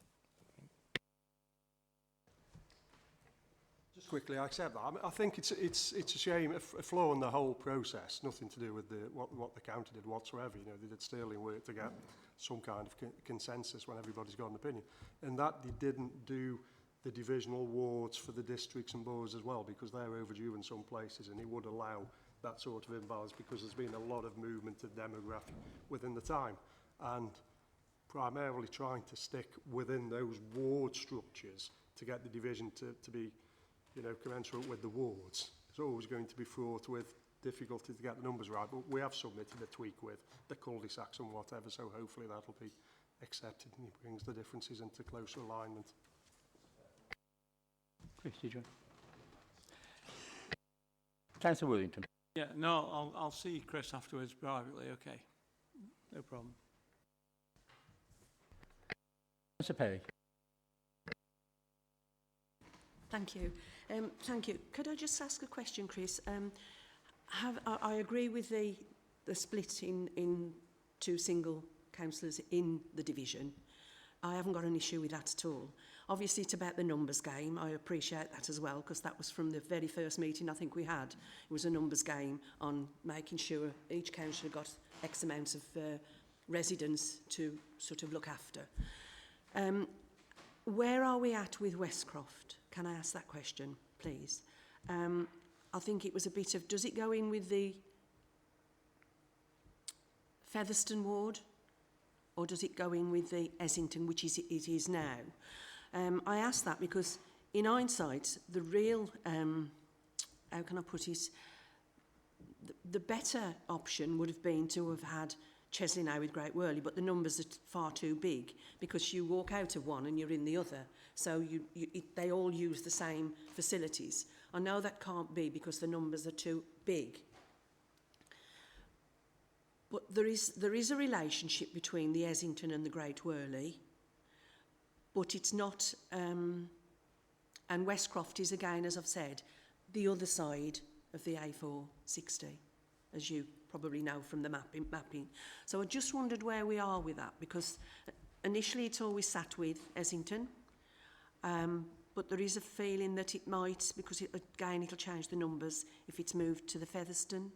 Just quickly, I accept that. I think it's a shame, a flaw in the whole process, nothing to do with what the county did whatsoever. You know, they did sterling work to get some kind of consensus when everybody's got an opinion. And that they didn't do the divisional wards for the districts and boroughs as well, because they're overdue in some places, and it would allow that sort of imbalance because there's been a lot of movement of demographic within the time. And primarily trying to stick within those ward structures to get the division to be, you know, commensurate with the wards. It's always going to be fraught with difficulty to get the numbers right, but we have submitted a tweak with the cul-de-sacs and whatever, so hopefully that'll be accepted and it brings the differences into closer alignment. Chris, did you? Councillor Worthington. Yeah, no, I'll see Chris afterwards privately, okay. No problem. Councillor Perry. Thank you. Thank you. Could I just ask a question, Chris? I agree with the split in two single councillors in the division. I haven't got an issue with that at all. Obviously, it's about the numbers game. I appreciate that as well, because that was from the very first meeting I think we had. It was a numbers game on making sure each councillor got X amount of residents to sort of look after. Where are we at with Westcroft? Can I ask that question, please? I think it was a bit of, does it go in with the Featherstone ward, or does it go in with the Essington, which it is now? I ask that because, in hindsight, the real, how can I put it, the better option would have been to have had Chesley now with Great Worley, but the numbers are far too big because you walk out of one and you're in the other. So they all use the same facilities. I know that can't be because the numbers are too big. But there is a relationship between the Essington and the Great Worley, but it's not, and Westcroft is, again, as I've said, the other side of the A460, as you probably know from the mapping. So I just wondered where we are with that, because initially it's always sat with Essington, but there is a feeling that it might, because again it'll change the numbers if it's moved to the Featherstone.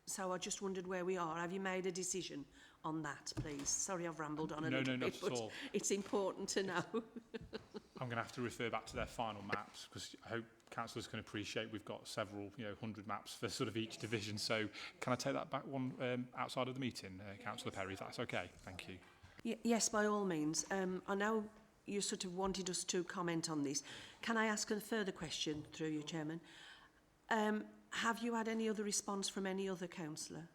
So I just wondered where we are. Have you made a decision on that, please? Sorry, I've rambled on a little bit, but it's important to know. I'm going to have to refer back to their final maps, because I hope councillors can appreciate we've got several, 100 maps for sort of each division. So can I take that back one outside of the meeting, Councillor Perry, if that's okay? Thank you. Yes, by all means. I know you sort of wanted us to comment on this. Can I ask a further question through you, Chairman? Have you had any other response from any other councillor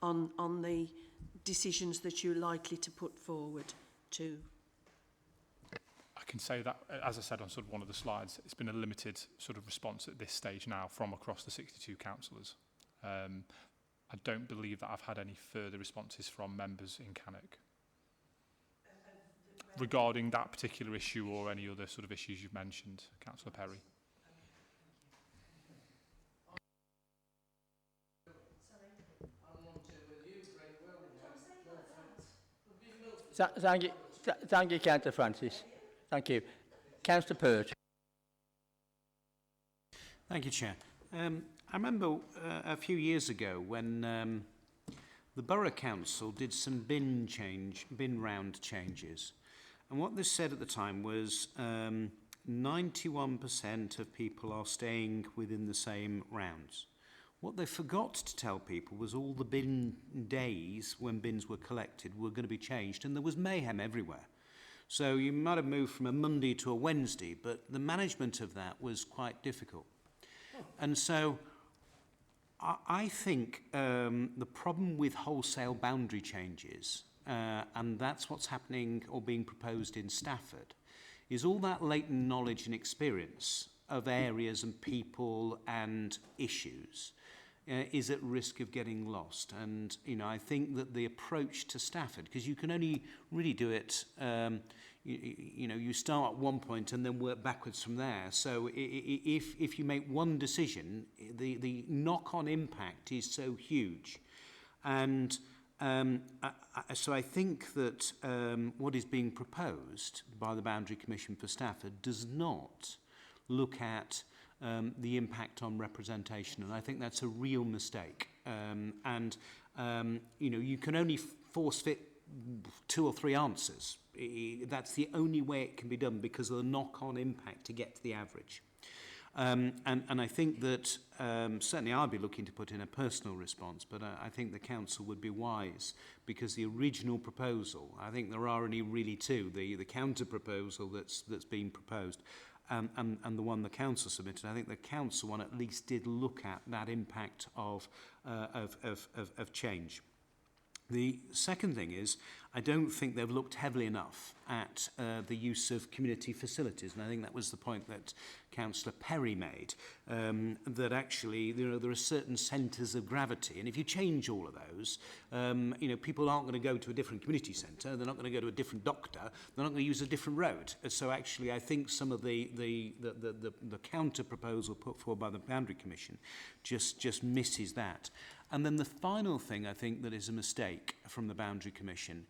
on the decisions that you're likely to put forward to? I can say that, as I said on sort of one of the slides, it's been a limited sort of response at this stage now from across the 62 councillors. I don't believe that I've had any further responses from members in Cannock regarding that particular issue or any other sort of issues you've mentioned, Councillor Perry. Thank you, Councillor Francis. Thank you. Councillor Pert. Thank you, Chair. I remember a few years ago when the Borough Council did some bin round changes. And what this said at the time was 91% of people are staying within the same rounds. What they forgot to tell people was all the bin days when bins were collected were going to be changed, and there was mayhem everywhere. So you might have moved from a Monday to a Wednesday, but the management of that was quite difficult. And so I think the problem with wholesale boundary changes, and that's what's happening or being proposed in Stafford, is all that latent knowledge and experience of areas and people and issues is at risk of getting lost. And, I think that the approach to Stafford, because you can only really do it, you start at one point and then work backwards from there. So if you make one decision, the knock-on impact is so huge. And so I think that what is being proposed by the Boundary Commission for Stafford does not look at the impact on representation, and I think that's a real mistake. You can only force fit 2 or 3 answers. That's the only way it can be done because of the knock-on impact to get to the average. And I think that certainly I'll be looking to put in a personal response, but I think the council would be wise, because the original proposal, I think there are only really 2, the counter proposal that's been proposed, and the one the council submitted. I think the council one at least did look at that impact of change. The second thing is, I don't think they've looked heavily enough at the use of community facilities, and I think that was the point that Councillor Perry made, that actually there are certain centres of gravity, and if you change all of those, people aren't going to go to a different community centre, they're not going to go to a different doctor, they're not going to use a different road. So actually I think some of the counter proposal put forward by the Boundary Commission just misses that. And then the final thing I think that is a mistake from the Boundary Commission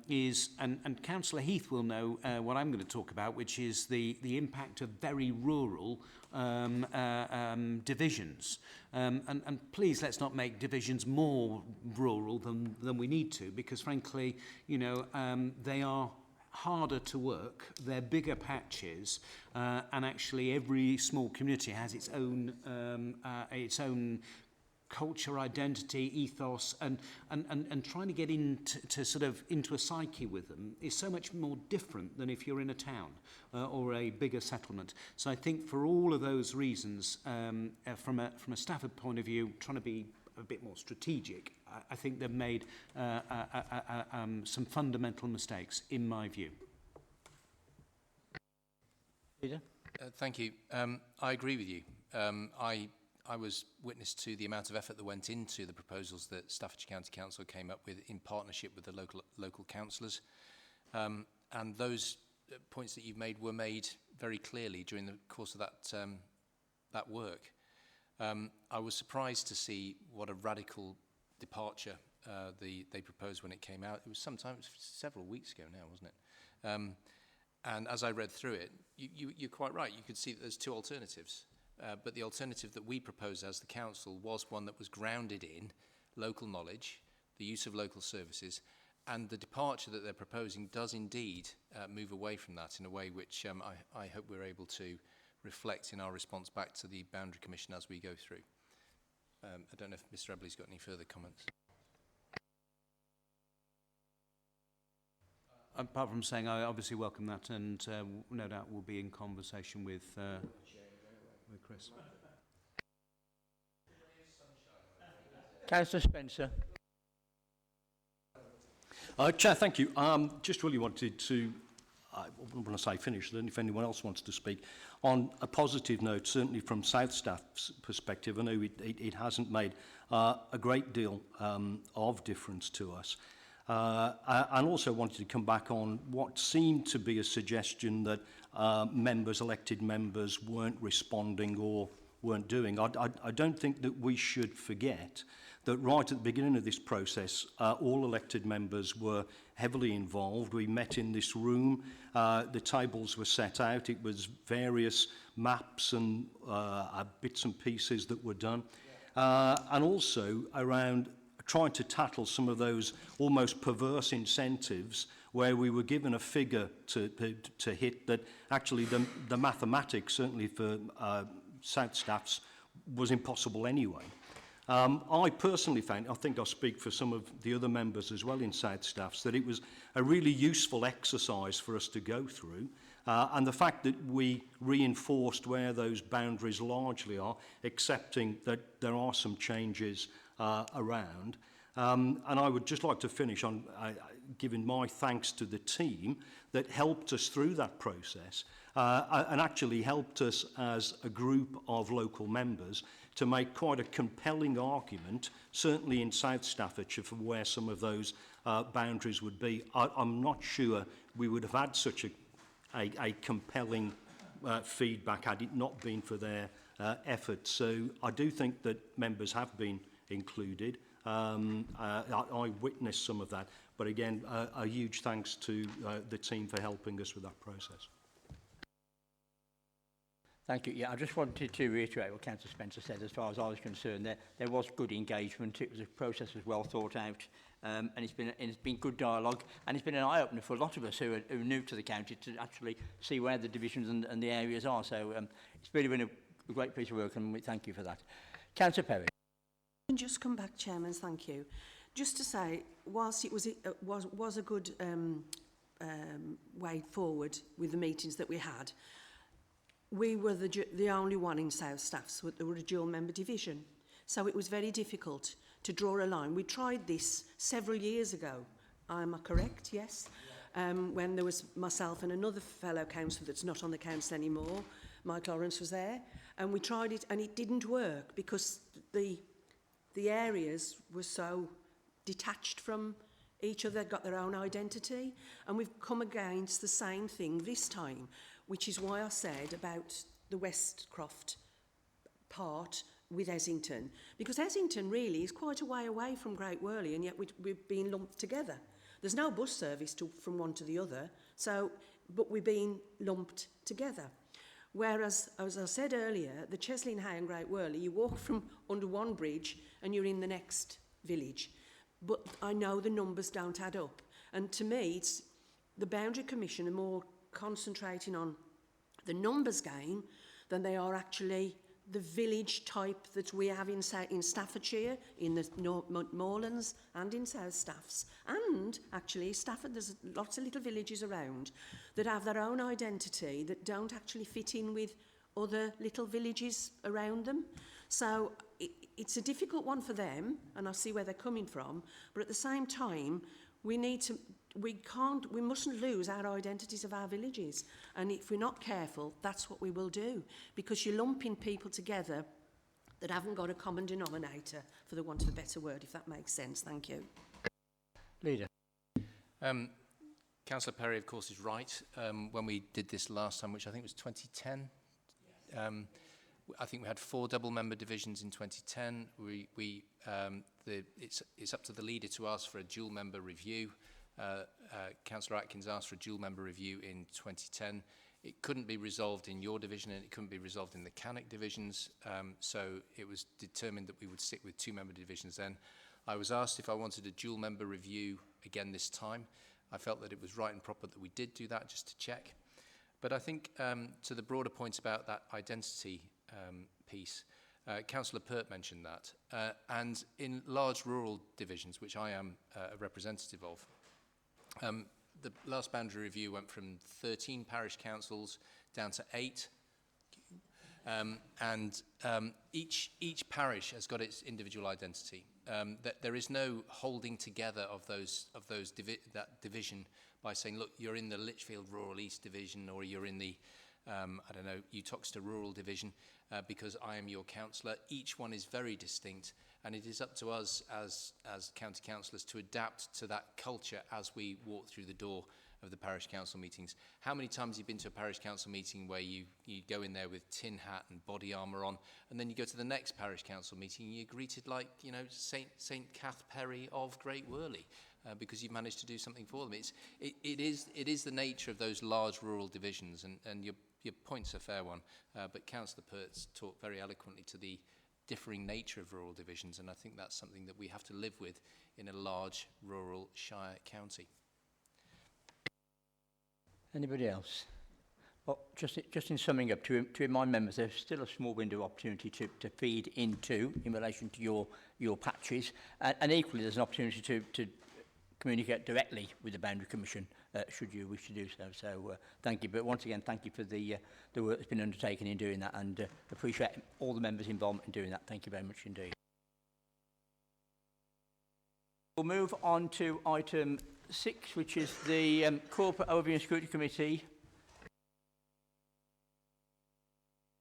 is, and Councillor Heath will know what I'm going to talk about, which is the impact of very rural divisions. And please, let's not make divisions more rural than we need to, because frankly, you know, they are harder to work, they're bigger patches, and actually every small community has its own culture, identity, ethos, and trying to get into sort of into a psyche with them is so much more different than if you're in a town or a bigger settlement. So I think for all of those reasons, from a Stafford point of view, trying to be a bit more strategic, I think they've made some fundamental mistakes, in my view. Peter? Thank you. I agree with you. I was witness to the amount of effort that went into the proposals that Staffordshire County Council came up with in partnership with the local councillors. And those points that you've made were made very clearly during the course of that work. I was surprised to see what a radical departure they proposed when it came out. It was several weeks ago now, wasn't it? And as I read through it, you're quite right. You could see that there's two alternatives. But the alternative that we proposed as the council was one that was grounded in local knowledge, the use of local services, and the departure that they're proposing does indeed move away from that in a way which I hope we're able to reflect in our response back to the Boundary Commission as we go through. I don't know if Mr. Ebley's got any further comments. Apart from saying I obviously welcome that, and no doubt we'll be in conversation with Chris. Councillor Spencer. Chair, thank you. Just really wanted to, when I say finish, then if anyone else wants to speak, on a positive note, certainly from South Staff's perspective, I know it hasn't made a great deal of difference to us. And also wanted to come back on what seemed to be a suggestion that elected members weren't responding or weren't doing. I don't think that we should forget that right at the beginning of this process, all elected members were heavily involved. We met in this room, the tables were set out, it was various maps and bits and pieces that were done. And also around trying to tackle some of those almost perverse incentives where we were given a figure to hit that actually the mathematics, certainly for South Staffs, was impossible anyway. I personally found, I think I'll speak for some of the other members as well in South Staffs, that it was a really useful exercise for us to go through. And the fact that we reinforced where those boundaries largely are, accepting that there are some changes around. And I would just like to finish on giving my thanks to the team that helped us through that process and actually helped us as a group of local members to make quite a compelling argument, certainly in South Staffordshire, for where some of those boundaries would be. I'm not sure we would have had such a compelling feedback had it not been for their efforts. So I do think that members have been included. I witnessed some of that, but again, a huge thanks to the team for helping us with that process. Thank you. Yeah, I just wanted to reiterate what Councillor Spencer said. As far as I was concerned, there was good engagement. It was a process that was well thought out, and it's been good dialogue, and it's been an eye-opener for a lot of us who are new to the county to actually see where the divisions and the areas are. So it's really been a great piece of work, and we thank you for that. Councillor Perry. And just come back, Chairman, thank you. Just to say, whilst it was a good way forward with the meetings that we had, we were the only one in South Staffs that were a dual member division. So it was very difficult to draw a line. We tried this several years ago. Am I correct? Yes. When there was myself and another fellow councillor that's not on the council anymore, Mike Lawrence was there, and we tried it and it didn't work because the areas were so detached from each other, got their own identity, and we've come against the same thing this time, which is why I said about the Westcroft part, with Essington, because Essington really is quite a way away from Great Worley, and yet we've been lumped together. There's no bus service from one to the other, but we've been lumped together. Whereas, as I said earlier, the Cheslin Hay and Great Worley, you walk from under one bridge and you're in the next village. But I know the numbers don't add up. And to me, it's the Boundary Commission are more concentrating on the numbers game than they are actually the village type that we have in Staffordshire, in the Moorlands and in South Staffs. And actually, Stafford, there's lots of little villages around that have their own identity that don't actually fit in with other little villages around them. So it's a difficult one for them, and I see where they're coming from. But at the same time, we mustn't lose our identities of our villages. And if we're not careful, that's what we will do. Because you're lumping people together that haven't got a common denominator, for the want of a better word, if that makes sense. Thank you. Leader. Councillor Perry, of course, is right. When we did this last time, which I think was 2010, I think we had 4 double-member divisions in 2010. It's up to the leader to ask for a dual-member review. Councillor Atkins asked for a dual-member review in 2010. It couldn't be resolved in your division, and it couldn't be resolved in the Cannock divisions, so it was determined that we would stick with 2-member divisions then. I was asked if I wanted a dual-member review again this time. I felt that it was right and proper that we did do that, just to check. But I think to the broader points about that identity piece, Councillor Pert mentioned that. And in large rural divisions, which I am a representative of, the last boundary review went from 13 parish councils down to 8. Each parish has got its individual identity. That there is no holding together of that division by saying, look, you're in the Lichfield Rural East Division, or you're in the Utoxeter Rural Division, because I am your councillor. Each one is very distinct, and it is up to us as county councillors to adapt to that culture as we walk through the door of the parish council meetings. How many times have you been to a parish council meeting where you go in there with tin hat and body armour on, and then you go to the next parish council meeting and you're greeted like, you know, Saint Cath Perry of Great Worley, because you've managed to do something for them. It is the nature of those large rural divisions, and your point's a fair one, but Councillor Pert's talked very eloquently to the differing nature of rural divisions, and I think that's something that we have to live with in a large rural shire county. Anybody else? Well, just in summing up, to remind members, there's still a small window of opportunity to feed into in relation to your patches, and equally there's an opportunity to communicate directly with the Boundary Commission should you wish to do so. So thank you. But once again, thank you for the work that's been undertaken in doing that, and appreciate all the members' involvement in doing that. Thank you very much indeed. We'll move on to item 6, which is the Corporate Overview and Scrutiny Committee.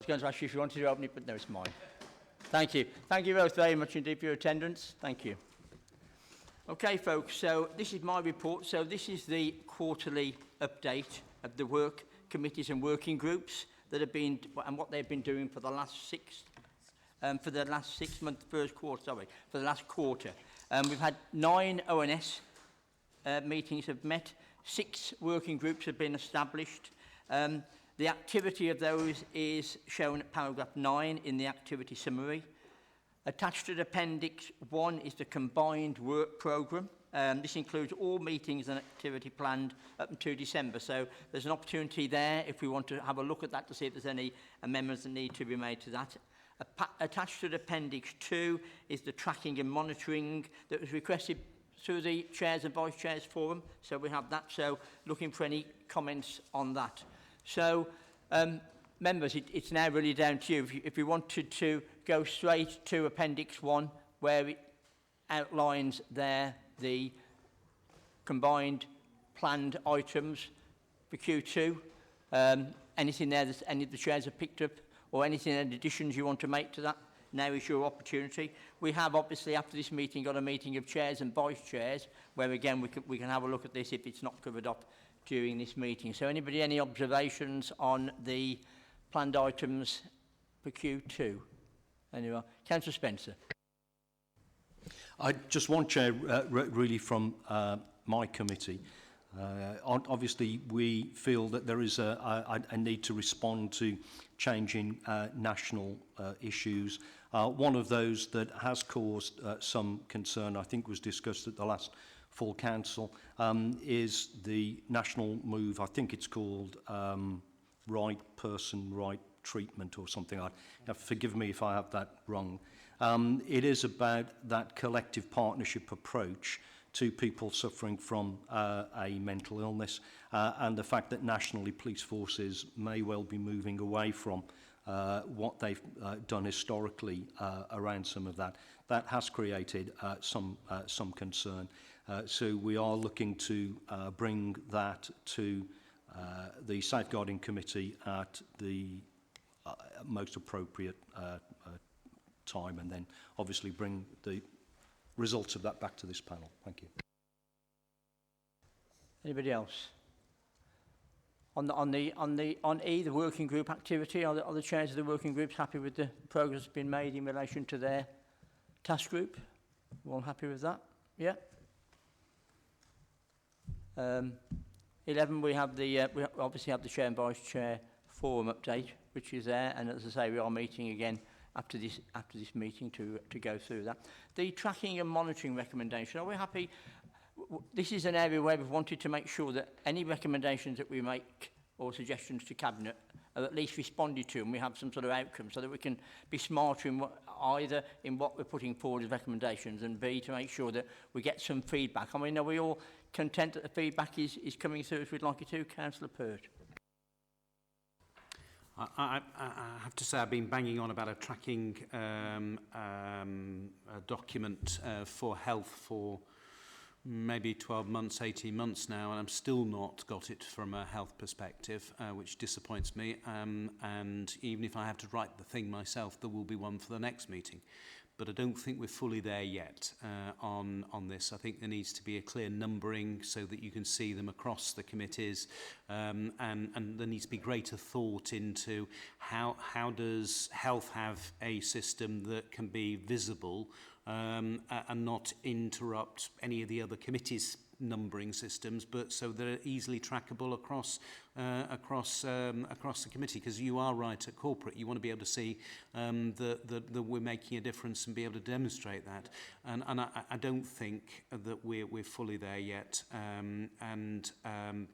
I was going to ask you if you wanted to open it, but no, it's mine. Thank you. Thank you both very much indeed for your attendance. Thank you. Okay, folks, so this is my report. So this is the quarterly update of the work committees and working groups that have been, and what they've been doing for the last 6 months, for the last quarter. We've had 9 ONS meetings have met, 6 working groups have been established. The activity of those is shown at paragraph 9 in the activity summary. Attached to Appendix 1 is the combined work programme. This includes all meetings and activity planned up until December. So there's an opportunity there if we want to have a look at that to see if there's any amendments that need to be made to that. Attached to Appendix 2 is the tracking and monitoring that was requested through the Chairs and Vice Chairs Forum. So we have that. So looking for any comments on that. So members, it's now really down to you. If you wanted to go straight to Appendix 1, where it outlines there the combined planned items for Q2, anything there that any of the chairs have picked up, or anything in additions you want to make to that, now is your opportunity. We have obviously after this meeting got a meeting of chairs and vice chairs, where again we can have a look at this if it's not covered up during this meeting. So anybody, any observations on the planned items for Q2? Anyway, Councillor Spencer. I just want, Chair, really from my committee. Obviously, we feel that there is a need to respond to changing national issues. One of those that has caused some concern, I think was discussed at the last full council, is the national move. I think it's called right person, right treatment or something. Forgive me if I have that wrong. It is about that collective partnership approach to people suffering from a mental illness and the fact that nationally police forces may well be moving away from what they've done historically around some of that. That has created some concern. So we are looking to bring that to the Safeguarding Committee at the most appropriate time, and then obviously bring the results of that back to this panel. Thank you. Anybody else? On E, the working group activity, are the chairs of the working groups happy with the progress that's been made in relation to their task group? You all happy with that? Yeah. 11, we obviously have the chair and vice chair forum update, which is there, and as I say, we are meeting again after this meeting to go through that. The tracking and monitoring recommendation, are we happy? This is an area where we've wanted to make sure that any recommendations that we make or suggestions to Cabinet are at least responded to, and we have some sort of outcome so that we can be smarter in either in what we're putting forward as recommendations, and B, to make sure that we get some feedback. I mean, are we all content that the feedback is coming through as we'd like it to? Councillor Pert. I have to say I've been banging on about a tracking document for health for maybe 12 months, 18 months now, and I'm still not got it from a health perspective, which disappoints me. And even if I have to write the thing myself, there will be one for the next meeting. But I don't think we're fully there yet on this. I think there needs to be a clear numbering so that you can see them across the committees, and there needs to be greater thought into how does health have a system that can be visible and not interrupt any of the other committees' numbering systems, but so they're easily trackable across the committee. Because you are right, at corporate you want to be able to see that we're making a difference and be able to demonstrate that. And I don't think that we're fully there yet. And I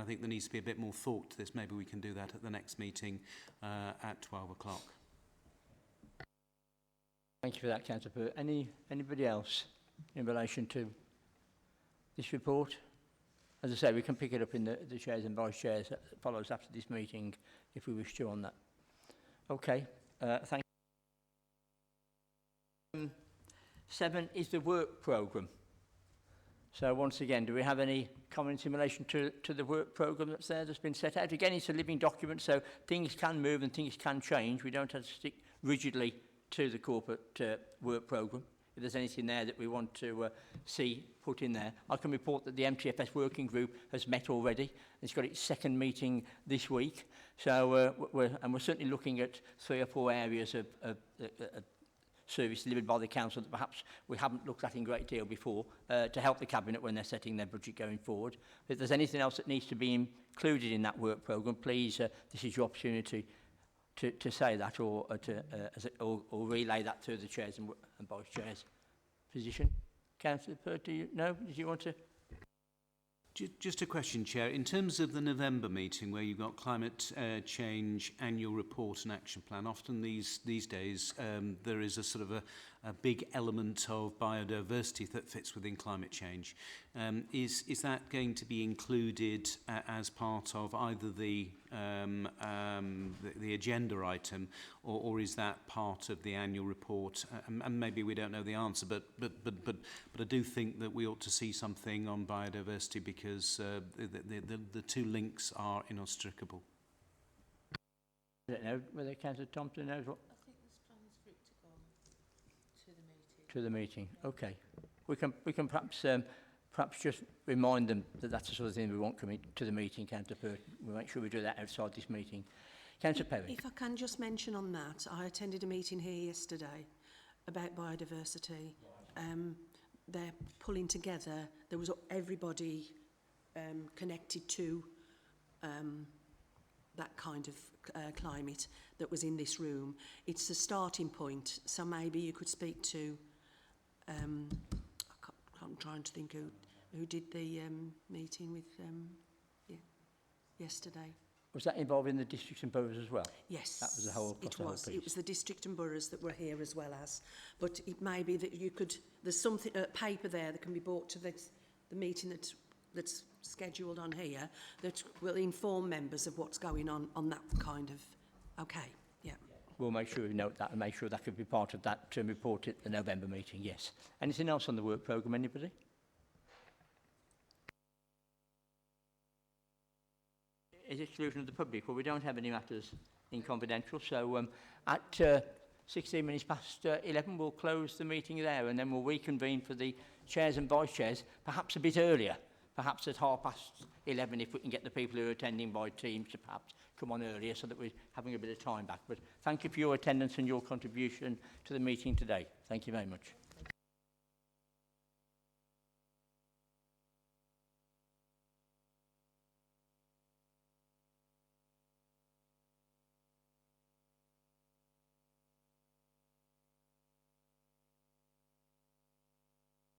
think there needs to be a bit more thought to this. Maybe we can do that at the next meeting at 12 o'clock. Thank you for that, Councillor Pert. Anybody else in relation to this report? As I say, we can pick it up in the chairs and vice chairs that follows after this meeting if we wish to on that. Okay, thank you. 7 is the work programme. So once again, do we have any comments in relation to the work programme that's there, that's been set out? Again, it's a living document, so things can move and things can change. We don't have to stick rigidly to the corporate work programme. If there's anything there that we want to see put in there, I can report that the MTFS working group has met already. It's got its second meeting this week. So we're certainly looking at 3 or 4 areas of service delivered by the council that perhaps we haven't looked at in great deal before to help the Cabinet when they're setting their budget going forward. If there's anything else that needs to be included in that work programme, please, this is your opportunity to say that or relay that to the chairs and vice chairs. Position? Councillor Pert, do you know? Did you want to? Just a question, Chair. In terms of the November meeting where you've got climate change annual report and action plan, often these days there is a sort of a big element of biodiversity that fits within climate change. Is that going to be included as part of either the agenda item, or is that part of the annual report? And maybe we don't know the answer, but I do think that we ought to see something on biodiversity because the two links are inextricable. I don't know whether Councillor Thompson knows what. I think there's plans for it to go to the meeting. To the meeting, okay. We can perhaps just remind them that that's the sort of thing we want coming to the meeting, Councillor Pert. We'll make sure we do that outside this meeting. Councillor Perry. If I can just mention on that, I attended a meeting here yesterday about biodiversity. They're pulling together, there was everybody connected to that kind of climate that was in this room. It's a starting point, so maybe you could speak to, I'm trying to think who did the meeting with yesterday. Was that involving the districts and boroughs as well? Yes, That was the whole, it the whole was. piece. It was the district and boroughs that were here as well as. But it may be that you could, there's something, paper there that can be brought to the meeting that's scheduled on here that will inform members of what's going on that kind of, okay, yeah. We'll make sure we note that and make sure that could be part of that report at the November meeting, yes. Anything else on the work programme, anybody? Is exclusion of the public? Well, we don't have any matters in confidential, so at 16 minutes past 11 we'll close the meeting there, and then we'll reconvene for the chairs and vice chairs, perhaps a bit earlier, perhaps at 11:30 if we can get the people who are attending by teams to perhaps come on earlier so that we're having a bit of time back. But thank you for your attendance and your contribution to the meeting today. Thank you very much.